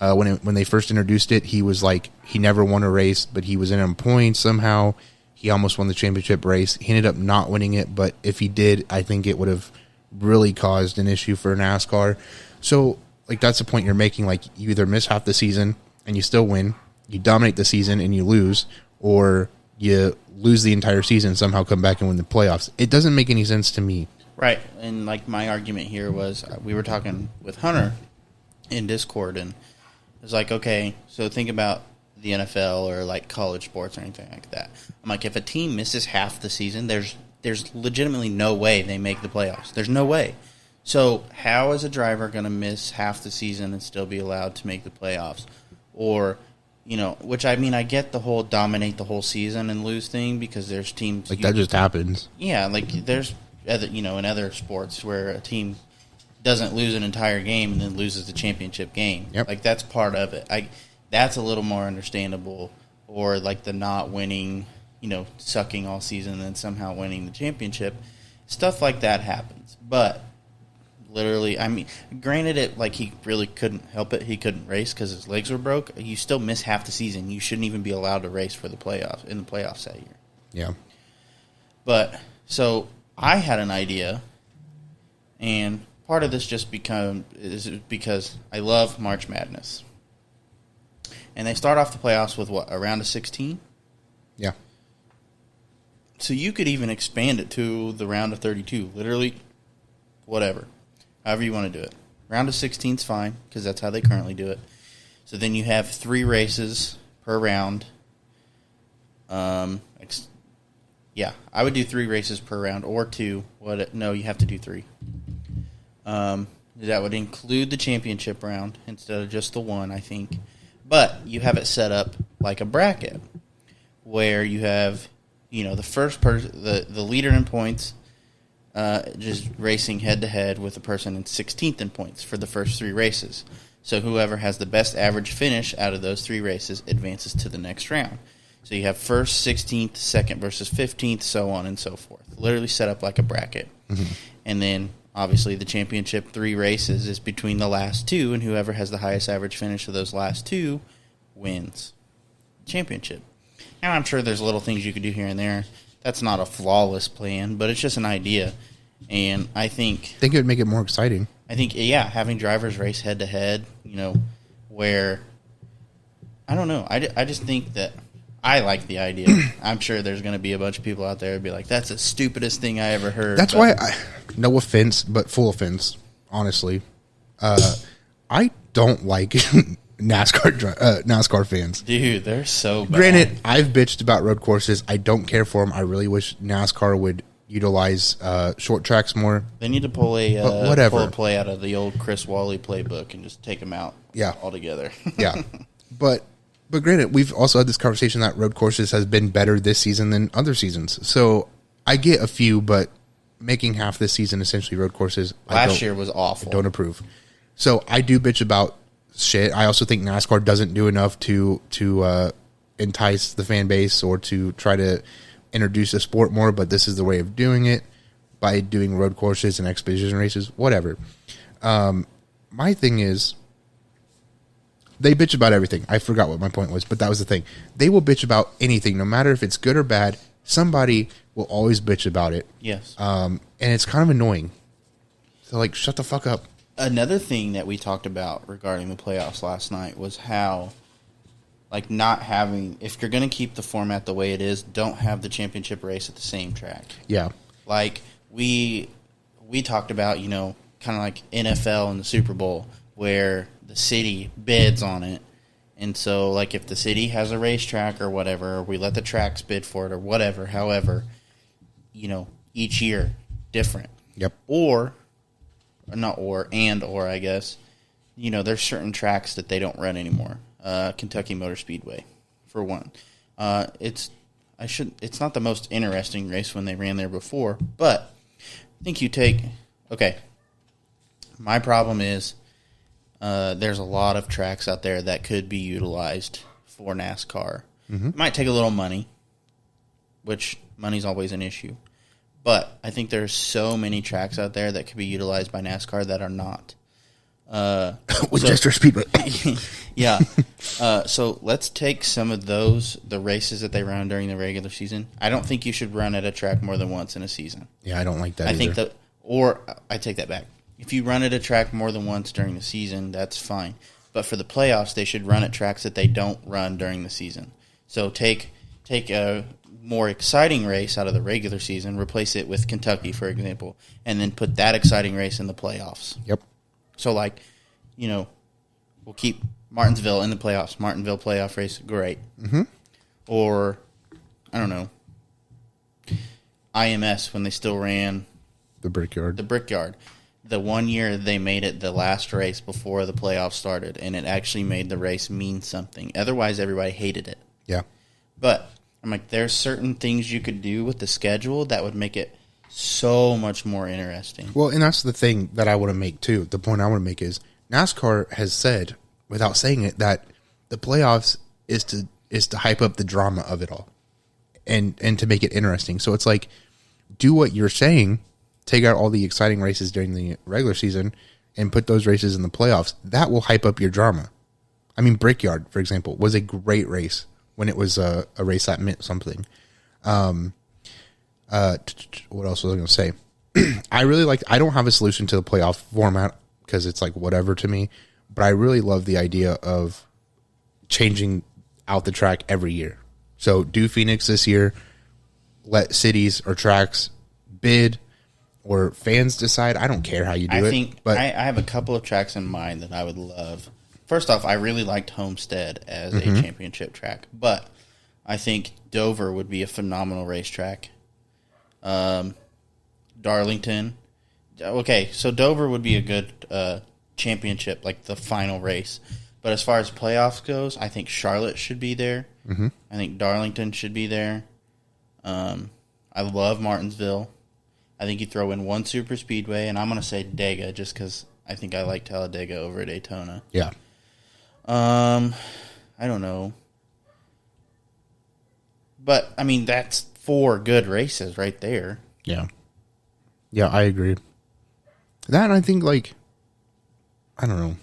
When they first introduced it, he was like, he never won a race, but he was in points somehow. He almost won the championship race. He ended up not winning it, but if he did, I think it would have really caused an issue for NASCAR. So, like, that's the point you're making. Like, you either miss half the season and you still win, you dominate the season and you lose, or you lose the entire season and somehow come back and win the playoffs. It doesn't make any sense to me. Right. And, like, my argument here was we were talking with Hunter in Discord, and it was like, okay, so think about the NFL or, like, college sports or anything like that. I'm like, if a team misses half the season, there's legitimately no way they make the playoffs. There's no way. So how is a driver going to miss half the season and still be allowed to make the playoffs? Or, you know, which, I mean, I get the whole dominate the whole season and lose thing because there's teams. Like, that just happens. Yeah, like, there's, other, you know, in other sports where a team doesn't lose an entire game and then loses the championship game. Yep. Like, that's part of it. That's a little more understandable. Or, like, the not winning, you know, sucking all season and then somehow winning the championship. Stuff like that happens. But literally, I mean, granted, it like he really couldn't help it. He couldn't race because his legs were broke. You still miss half the season. You shouldn't even be allowed to race for the playoffs in the playoffs that year. Yeah. But so I had an idea, and part of this is because I love March Madness, and they start off the playoffs with what, a round of 16. Yeah. So you could even expand it to the round of 32. Literally, whatever. However you want to do it. Round of 16 is fine, because that's how they currently do it. So then you have 3 races per round. Yeah, I would do 3 races per round, or 2. No, you have to do 3. That would include the championship round instead of just the one, I think. But you have it set up like a bracket, where you have, you know, the first person, the leader in points, just racing head-to-head with the person in 16th in points for the first 3 races. So whoever has the best average finish out of those 3 races advances to the next round. So you have first, 16th, second versus 15th, so on and so forth. Literally set up like a bracket. Mm-hmm. And then, obviously, the championship 3 races is between the last 2, and whoever has the highest average finish of those last 2 wins championship. And I'm sure there's little things you could do here and there. That's not a flawless plan, but it's just an idea. And I think it would make it more exciting. I think, yeah, having drivers race head-to-head, you know, where, I don't know. I just think that I like the idea. I'm sure there's going to be a bunch of people out there who'd be like, that's the stupidest thing I ever heard. That's why, no offense, but full offense, honestly. I don't like NASCAR fans. Dude, they're so bad. Granted, I've bitched about road courses. I don't care for them. I really wish NASCAR would utilize short tracks more. They need to pull whatever. pull a play out of the old Chris Wally playbook and just take them out altogether. Yeah. But granted, we've also had this conversation that road courses has been better this season than other seasons. So I get a few, but making half this season essentially road courses last year was awful. I don't approve. So I do bitch about shit. I also think NASCAR doesn't do enough to entice the fan base or to try to introduce the sport more, but this is the way of doing it by doing road courses and expedition races, whatever. My thing is, they bitch about everything. I forgot what my point was, but that was the thing. They will bitch about anything, no matter if it's good or bad. Somebody will always bitch about it. Yes. And it's kind of annoying. So, like, shut the fuck up. Another thing that we talked about regarding the playoffs last night was how, like, not having, if you're going to keep the format the way it is, don't have the championship race at the same track. Yeah. Like, we talked about, you know, kind of like NFL and the Super Bowl, where the city bids on it. And so, like, if the city has a racetrack or whatever, or we let the tracks bid for it or whatever, however, you know, each year, different. Yep. Or, I guess, you know, there's certain tracks that they don't run anymore. Kentucky Motor Speedway, for one. It's not the most interesting race when they ran there before, but I think my problem is there's a lot of tracks out there that could be utilized for NASCAR. Mm-hmm. It might take a little money, which money's always an issue, but I think there's so many tracks out there that could be utilized by NASCAR that are not. Just Speedway. Yeah. So let's take some of the races that they run during the regular season. I don't think you should run at a track more than once in a season. Yeah, I don't like that either. I think that Or I take that back. If you run at a track more than once during the season, that's fine. But for the playoffs, they should run at tracks that they don't run during the season. So take a more exciting race out of the regular season, replace it with Kentucky, for example, and then put that exciting race in the playoffs. Yep. So, we'll keep Martinsville in the playoffs. Martinsville playoff race, great. Mm-hmm. Or, I don't know, IMS when they still ran The Brickyard. The one year they made it the last race before the playoffs started, and it actually made the race mean something. Otherwise, everybody hated it. Yeah. But I'm like, there's certain things you could do with the schedule that would make it so much more interesting. Well, and that's the thing that I want to make, too. The point I want to make is NASCAR has said, without saying it, that the playoffs is to hype up the drama of it all and to make it interesting. So it's like, do what you're saying, take out all the exciting races during the regular season and put those races in the playoffs. That will hype up your drama. I mean, Brickyard, for example, was a great race when it was a race that meant something. What else was I going to say? I don't have a solution to the playoff format because it's like whatever to me, but I really love the idea of changing out the track every year. So do Phoenix this year, let cities or tracks bid or fans decide. I don't care how you do it. But I have a couple of tracks in mind that I would love. First off, I really liked Homestead as a championship track, but I think Dover would be a phenomenal racetrack. Darlington. Okay, so Dover would be a good championship, like the final race. But as far as playoffs goes, I think Charlotte should be there. Mm-hmm. I think Darlington should be there. I love Martinsville. I think you throw in one super speedway, and I'm going to say Dega just because I think I like Talladega over Daytona. Yeah. I don't know. But, I mean, that's 4 good races right there. Yeah. Yeah, I agree. That, I think, I don't know.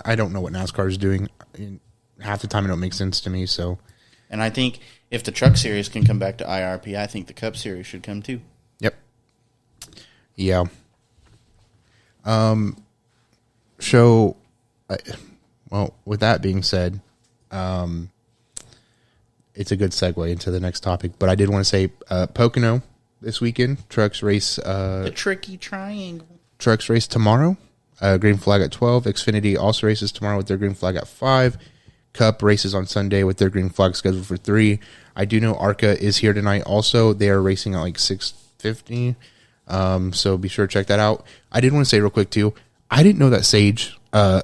I don't know what NASCAR is doing. Half the time it don't make sense to me, so. And I think if the Truck Series can come back to IRP, I think the Cup Series should come too. Yep. Yeah. So, well, with that being said, it's a good segue into the next topic, but I did want to say Pocono this weekend, trucks race. The Tricky Triangle. Trucks race tomorrow. Green flag at 12. Xfinity also races tomorrow with their green flag at 5. Cup races on Sunday with their green flag scheduled for 3. I do know ARCA is here tonight also. They are racing at 6:50. So be sure to check that out. I did want to say real quick too, I didn't know that Sage had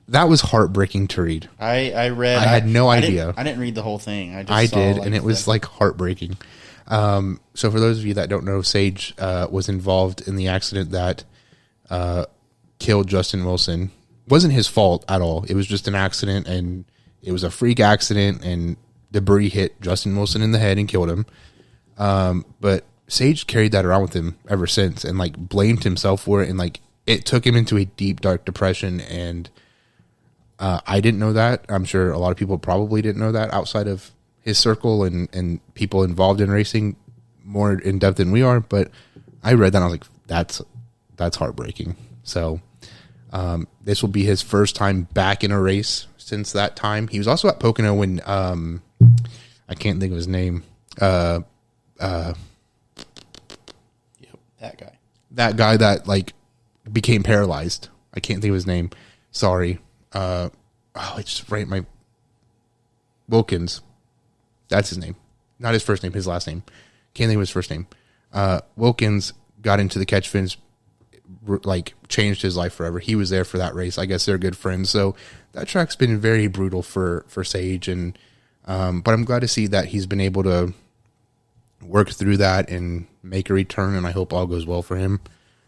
that was heartbreaking to read. I read. I had no idea. I didn't read the whole thing. I did, and it was heartbreaking. So for those of you that don't know, Sage was involved in the accident that killed Justin Wilson. Wasn't his fault at all. It was just an accident, and it was a freak accident, and debris hit Justin Wilson in the head and killed him. But Sage carried that around with him ever since, and blamed himself for it, and it took him into a deep, dark depression. And I didn't know that. I'm sure a lot of people probably didn't know that outside of his circle and people involved in racing more in depth than we are. But I read that and I was like, that's heartbreaking. So this will be his first time back in a race since that time. He was also at Pocono when I can't think of his name. Yep, that guy that became paralyzed. I can't think of his name. Sorry. It's just right. My Wilkins. That's his name. Not his first name, his last name. Can't think of his first name. Wilkins got into the catch fins, changed his life forever. He was there for that race. I guess they're good friends. So that track's been very brutal for Sage, and but I'm glad to see that he's been able to work through that and make a return, and I hope all goes well for him.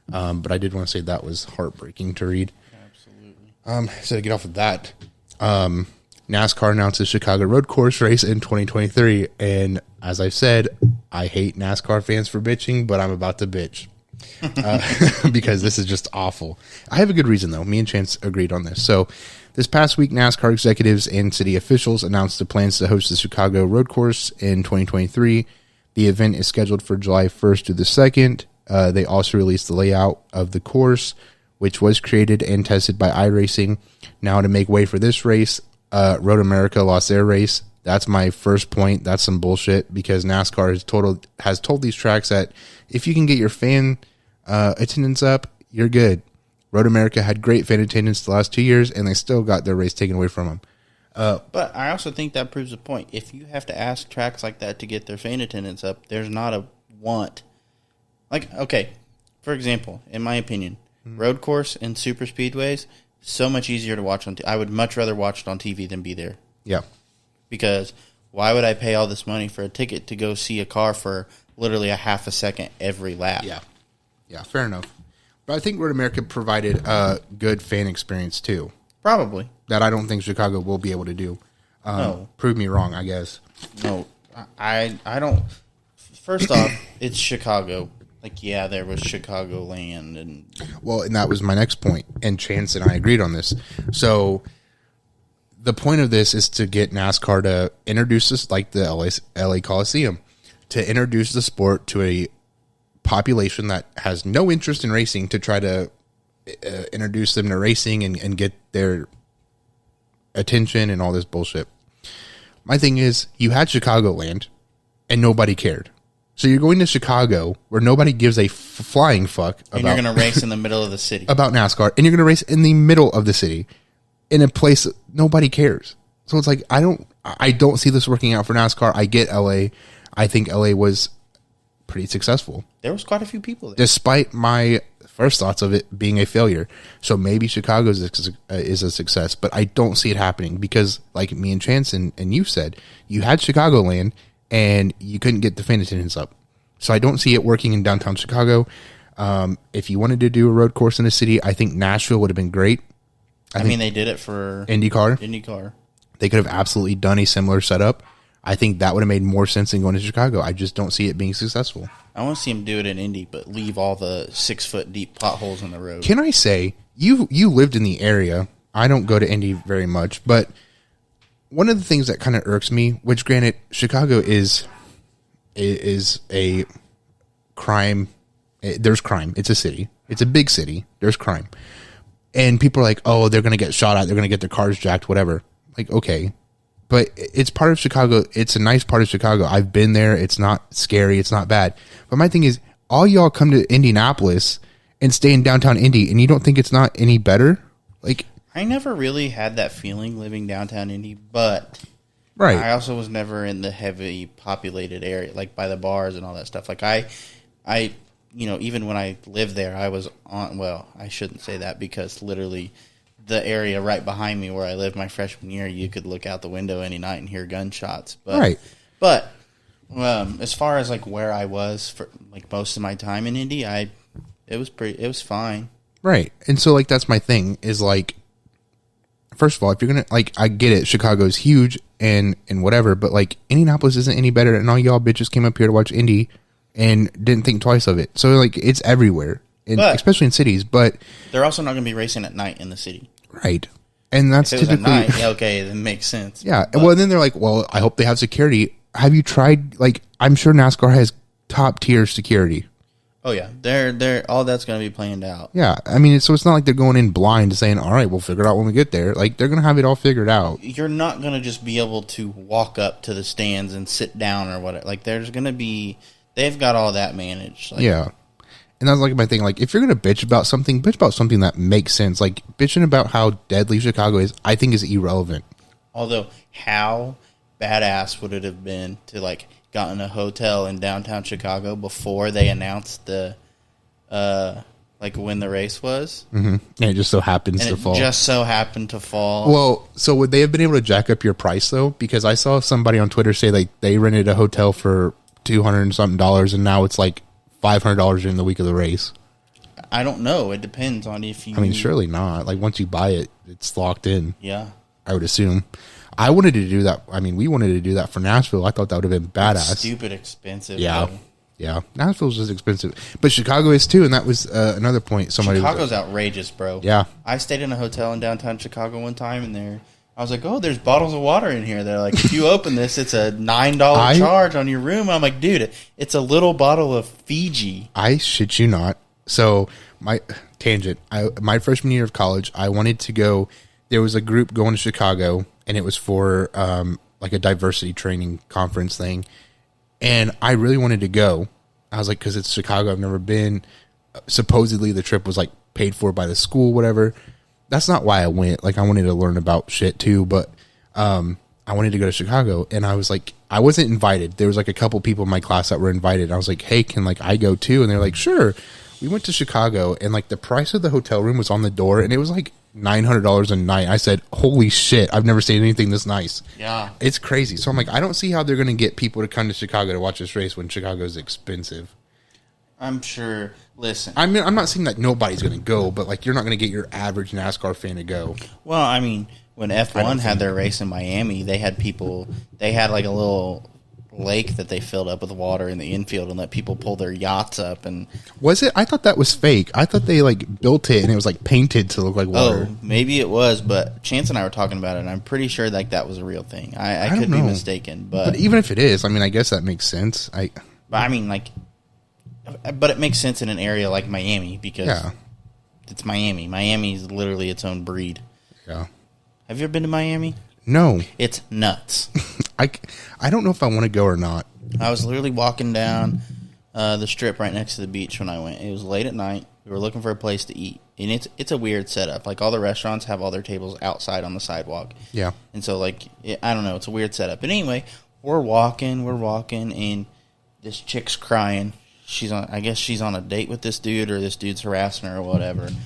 But I did want to say that was heartbreaking to read. Absolutely. So to get off of that, NASCAR announces Chicago road course race in 2023. And as I said, I hate NASCAR fans for bitching, but I'm about to bitch because this is just awful. I have a good reason, though. Me and Chance agreed on this. So this past week, NASCAR executives and city officials announced the plans to host the Chicago road course in 2023. The event is scheduled for July 1st to the 2nd. They also released the layout of the course, which was created and tested by iRacing. Now, to make way for this race, Road America lost their race. That's my first point. That's some bullshit, because NASCAR has told these tracks that if you can get your fan attendance up, you're good. Road America had great fan attendance the last 2 years, and they still got their race taken away from them. But I also think that proves a point. If you have to ask tracks like that to get their fan attendance up, there's not a want. Like, okay, for example, in my opinion, road course and super speedways, so much easier to watch on I would much rather watch it on TV than be there. Yeah. Because why would I pay all this money for a ticket to go see a car for literally a half a second every lap? Yeah. Yeah, fair enough. But I think Road America provided a good fan experience, too. Probably. That I don't think Chicago will be able to do. No. Prove me wrong, I guess. No. I don't. First off, it's Chicago. Like, yeah, there was Chicagoland. And that was my next point. And Chance and I agreed on this. So the point of this is to get NASCAR to introduce this, like the LA Coliseum, to introduce the sport to a population that has no interest in racing, to try to introduce them to racing and get their attention and all this bullshit. My thing is, you had Chicagoland and nobody cared. So you're going to Chicago where nobody gives a flying fuck about, and you're going to race in the middle of the city. About NASCAR, and you're going to race in the middle of the city in a place that nobody cares. So it's like, I don't see this working out for NASCAR. I get LA. I think LA was pretty successful. There was quite a few people there. Despite my first thoughts of it being a failure. So maybe Chicago is a success, but I don't see it happening because, like me and Chance and you said, you had Chicagoland and you couldn't get the fan attendance up. So I don't see it working in downtown Chicago. If you wanted to do a road course in the city, I think Nashville would have been great. I mean, they did it for IndyCar. They could have absolutely done a similar setup. I think that would have made more sense than going to Chicago. I just don't see it being successful. I want to see him do it in Indy, but leave all the 6-foot deep potholes in the road. Can I say, you lived in the area. I don't go to Indy very much, but one of the things that kind of irks me, which granted, Chicago is a crime. There's crime. It's a city. It's a big city. There's crime. And people are like, oh, they're going to get shot at. They're going to get their cars jacked, whatever. Like, okay. But it's part of Chicago. It's a nice part of Chicago. I've been there. It's not scary. It's not bad. But my thing is, all y'all come to Indianapolis and stay in downtown Indy, and you don't think it's not any better? Like, I never really had that feeling living downtown Indy, but right. I also was never in the heavy populated area, like by the bars and all that stuff. Like I even when I lived there, I was on. Well, I shouldn't say that because literally, the area right behind me where I lived my freshman year, you could look out the window any night and hear gunshots. But, right. But as far as like where I was for like most of my time in Indy, it was fine. Right. And so like that's my thing is like, first of all, if you're gonna like, I get it, Chicago's huge and whatever, but like Indianapolis isn't any better, and all y'all bitches came up here to watch Indy and didn't think twice of it. So like it's everywhere, especially in cities. But they're also not going to be racing at night in the city. Right. And that's if it typically was at night, okay, that makes sense. Yeah. Well, and then they're like, well, I hope they have security. Have you tried, like, I'm sure NASCAR has top tier security. Oh yeah. They're all that's going to be planned out. Yeah. I mean, so it's not like they're going in blind saying, all right, we'll figure it out when we get there. Like, they're going to have it all figured out. You're not going to just be able to walk up to the stands and sit down or whatever. Like, there's going to be, they've got all that managed. Like, yeah. And that's like my thing. Like, if you're going to bitch about something that makes sense. Like, bitching about how deadly Chicago is, I think is irrelevant. Although, how badass would it have been to, like, gotten a hotel in downtown Chicago before they announced the, like, when the race was? Mm-hmm. And it just so happens to fall. Just so happened to fall. Well, so would they have been able to jack up your price, though? Because I saw somebody on Twitter say, like, they rented a hotel for $200 and something, and now it's, like, $500 during the week of the race. I don't know. It depends on if you... I mean, surely not. Like, once you buy it, it's locked in. Yeah. I would assume. I wanted to do that. I mean, we wanted to do that for Nashville. I thought that would have been badass. It's stupid expensive. Yeah. Though. Yeah. Nashville's just expensive. But Chicago is too, and that was another point. Chicago's outrageous, bro. Yeah. I stayed in a hotel in downtown Chicago one time, and I was like, oh, there's bottles of water in here. They're like, if you open this, it's a $9 charge on your room. I'm like, dude, it's a little bottle of Fiji. I shit you not. So my freshman year of college, I wanted to go. There was a group going to Chicago, and it was for like a diversity training conference thing. And I really wanted to go. I was like, because it's Chicago, I've never been. Supposedly the trip was like paid for by the school, whatever. That's not why I went. Like, I wanted to learn about shit too, but I wanted to go to Chicago, and I was like, I wasn't invited. There was like a couple people in my class that were invited. I was like, hey, can like I go too? And they're like, sure. We went to Chicago, and like the price of the hotel room was on the door, and it was like $900 a night. I said, holy shit, I've never seen anything this nice. Yeah. It's crazy. So I'm like, I don't see how they're going to get people to come to Chicago to watch this race when Chicago's expensive. I'm sure. Listen. I mean, I'm not saying that nobody's going to go, but like, you're not going to get your average NASCAR fan to go. Well, I mean, when F1 had their race in Miami, they had like a little lake that they filled up with water in the infield and let people pull their yachts up. And was it? I thought that was fake. I thought they like built it and it was like painted to look like water. Oh, maybe it was, but Chance and I were talking about it, and I'm pretty sure like that was a real thing. I could be mistaken, but even if it is, I mean, I guess that makes sense. But it makes sense in an area like Miami because it's Miami. Miami's literally its own breed. Yeah. Have you ever been to Miami? No. It's nuts. I don't know if I want to go or not. I was literally walking down the strip right next to the beach when I went. It was late at night. We were looking for a place to eat. And it's a weird setup. Like, all the restaurants have all their tables outside on the sidewalk. I don't know. It's a weird setup. But anyway, we're walking, and this chick's crying. I guess she's on a date with this dude, or this dude's harassing her or whatever. And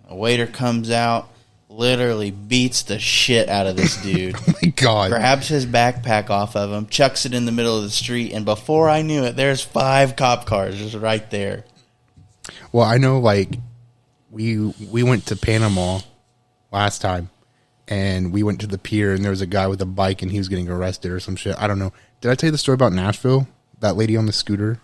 the waiter comes out, literally beats the shit out of this dude. Oh my God. Grabs his backpack off of him, chucks it in the middle of the street, and before I knew it, there's 5 cop cars just right there. Well, I know, like, we went to Panama last time, and we went to the pier, and there was a guy with a bike, and he was getting arrested or some shit. I don't know. Did I tell you the story about Nashville? That lady on the scooter?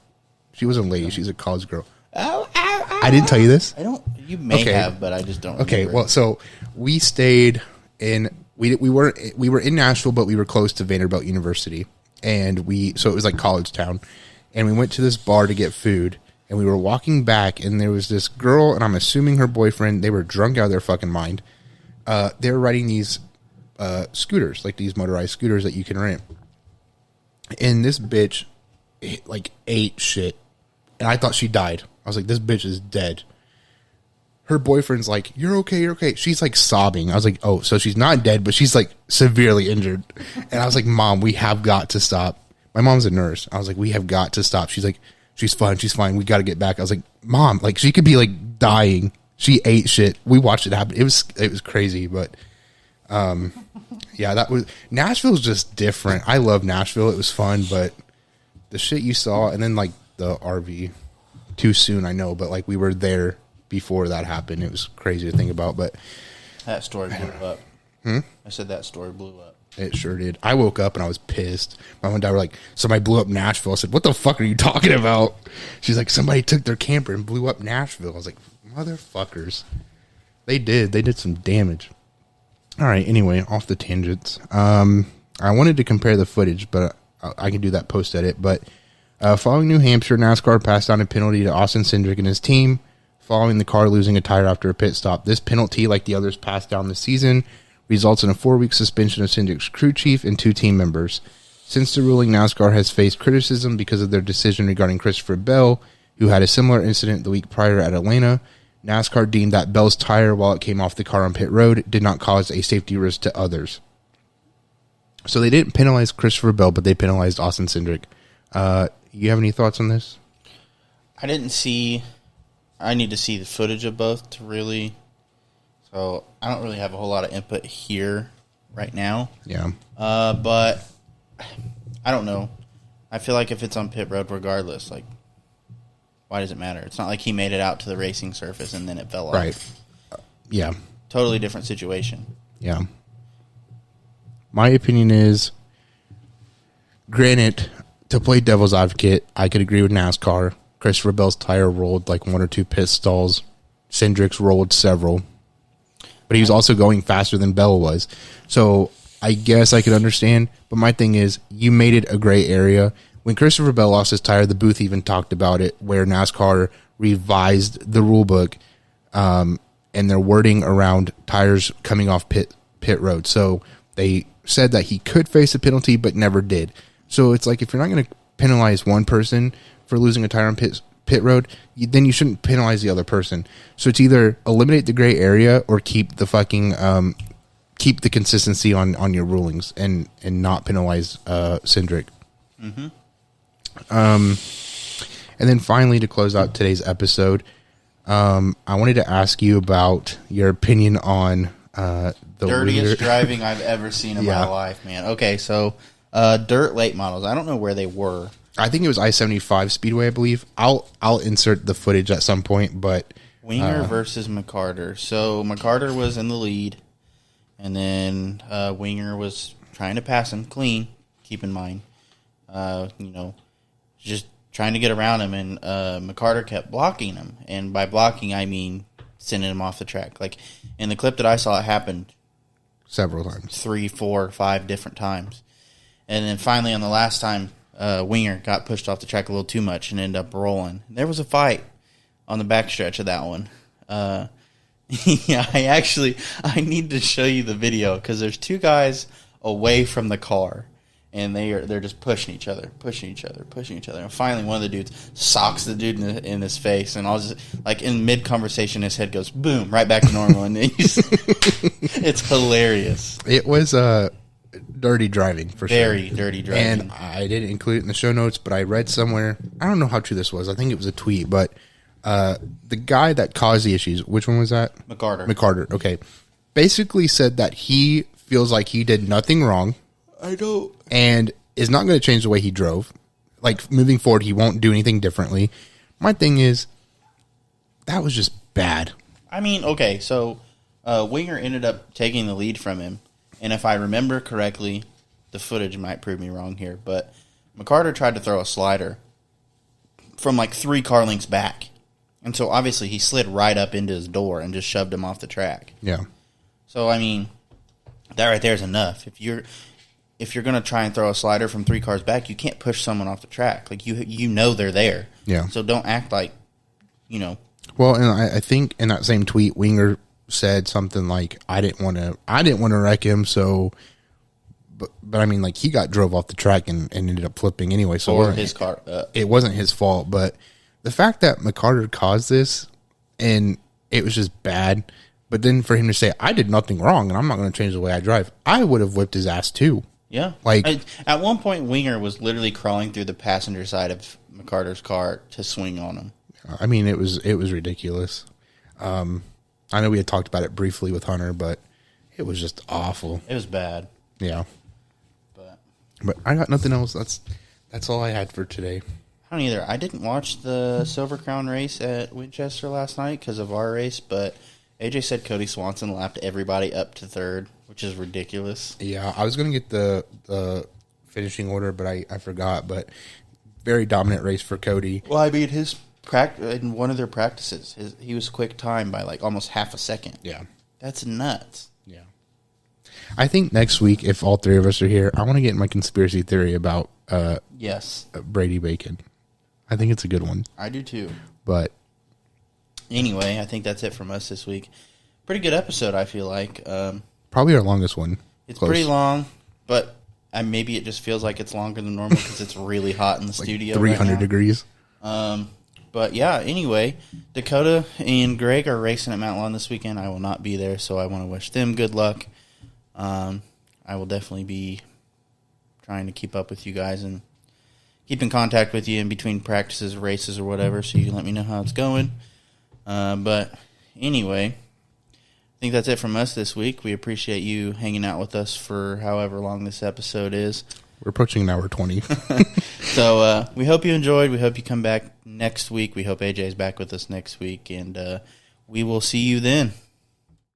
She wasn't a lady. She's a college girl. I didn't tell you this? I don't. You may have, but I just don't remember. Okay, well, so we stayed in... We were in Nashville, but we were close to Vanderbilt University, and so it was like college town, and we went to this bar to get food, and we were walking back, and there was this girl, and I'm assuming her boyfriend. They were drunk out of their fucking mind. They were riding these scooters, like these motorized scooters that you can rent, and this bitch like ate shit, and I thought she died. I was like, this bitch is dead. Her boyfriend's like, you're okay, you're okay. She's like sobbing. I was like, oh, so she's not dead, but she's like severely injured. And I was like, Mom, we have got to stop. My mom's a nurse. I was like, we have got to stop. She's like, she's fine. We got to get back. I was like, Mom, like, she could be like dying. She ate shit. We watched it happen. It was crazy, but yeah, Nashville's just different. I love Nashville. It was fun, but the shit you saw, and then like the RV, too soon, I know, but like we were there before that happened. It was crazy to think about, but that story blew up. I said that story blew up. It sure did. I woke up and I was pissed. My mom and dad were like, somebody blew up Nashville. I said, what the fuck are you talking about? She's like, somebody took their camper and blew up Nashville. I was like, motherfuckers. They did some damage. All right, anyway, off the tangents. I wanted to compare the footage, but I can do that post-edit. But following New Hampshire, NASCAR passed down a penalty to Austin Cindric and his team, following the car losing a tire after a pit stop. This penalty, like the others passed down this season, results in a 4-week suspension of Cindric's crew chief and 2 team members. Since the ruling, NASCAR has faced criticism because of their decision regarding Christopher Bell, who had a similar incident the week prior at Atlanta. NASCAR deemed that Bell's tire, while it came off the car on pit road, did not cause a safety risk to others. So they didn't penalize Christopher Bell, but they penalized Austin Cindric. You have any thoughts on this? I need to see the footage of both to really... So I don't really have a whole lot of input here right now. Yeah. But I don't know. I feel like if it's on pit road, regardless, like, why does it matter? It's not like he made it out to the racing surface and then it fell off. Right. Yeah. Totally different situation. Yeah. My opinion is, granted, to play devil's advocate, I could agree with NASCAR. Christopher Bell's tire rolled like 1 or 2 pit stalls. Cindric's rolled several. but he was also going faster than Bell was. So I guess I could understand. But my thing is, you made it a gray area. When Christopher Bell lost his tire, the booth even talked about it, where NASCAR revised the rule book and their wording around tires coming off pit road. So they said that he could face a penalty, but never did. So it's like, if you're not going to penalize one person for losing a tire on pit road, then you shouldn't penalize the other person. So it's either eliminate the gray area or keep the fucking keep the consistency on your rulings and not penalize Cindric. Mm-hmm. And then finally, to close out today's episode, I wanted to ask you about your opinion on the dirtiest driving I've ever seen in my life, man. Okay, so dirt late models. I don't know where they were. I think it was I-75 Speedway, I believe. I'll insert the footage at some point, but Winger versus McCarter. So McCarter was in the lead, and then Winger was trying to pass him clean. Keep in mind, just trying to get around him, and McCarter kept blocking him. And by blocking, I mean sending him off the track. Like in the clip that I saw, it happened several times, 3, 4, 5 different times, and then finally on the last time, Winger got pushed off the track a little too much and ended up rolling. There was a fight on the backstretch of that one. Yeah, I need to show you the video because there's two guys away from the car, and they're just pushing each other. And finally, one of the dudes socks the dude in his face, and I was just, like, in mid conversation, his head goes boom right back to normal, and it's hilarious. It was dirty driving, for sure. Very dirty driving. And I didn't include it in the show notes, but I read somewhere, I don't know how true this was, I think it was a tweet, but the guy that caused the issues, which one was that? McCarter, okay. Basically said that he feels like he did nothing wrong. I know. And is not going to change the way he drove. Like, moving forward, he won't do anything differently. My thing is, that was just bad. I mean, okay, so Winger ended up taking the lead from him. And if I remember correctly, the footage might prove me wrong here, but McCarter tried to throw a slider from like 3 car lengths back. And so obviously he slid right up into his door and just shoved him off the track. Yeah. So, I mean, that right there is enough. If you're going to try and throw a slider from 3 cars back, you can't push someone off the track. Like, you know they're there. Yeah. So don't act like, Well, and I think in that same tweet, Winger said something like, I didn't want to wreck him, so but I mean, like, he got drove off the track and ended up flipping anyway, so or his car it wasn't his fault. But the fact that McCarter caused this and it was just bad, but then for him to say, I did nothing wrong and I'm not going to change the way I drive, I would have whipped his ass too. Yeah. Like, at one point, Winger was literally crawling through the passenger side of McCarter's car to swing on him. I mean, it was ridiculous. I know we had talked about it briefly with Hunter, but it was just awful. It was bad. Yeah. But I got nothing else. That's all I had for today. I don't either. I didn't watch the Silver Crown race at Winchester last night because of our race, but AJ said Cody Swanson lapped everybody up to 3rd, which is ridiculous. Yeah, I was going to get the finishing order, but I forgot. But very dominant race for Cody. Well, I mean, in one of their practices, he was quick time by like almost half a second. Yeah. That's nuts. Yeah. I think next week, if all 3 of us are here, I want to get my conspiracy theory about yes, Brady Bacon. I think it's a good one. I do too. But anyway, I think that's it from us this week. Pretty good episode, I feel like. Probably our longest one. It's pretty long, but maybe it just feels like it's longer than normal because it's really hot in the studio. 300 right now. degrees. But yeah, anyway, Dakota and Greg are racing at Mount Lawn this weekend. I will not be there, so I want to wish them good luck. I will definitely be trying to keep up with you guys and keep in contact with you in between practices, races, or whatever, so you can let me know how it's going. But anyway, I think that's it from us this week. We appreciate you hanging out with us for however long this episode is. We're approaching an hour 20. So we hope you enjoyed. We hope you come back next week. We hope AJ is back with us next week, and we will see you then.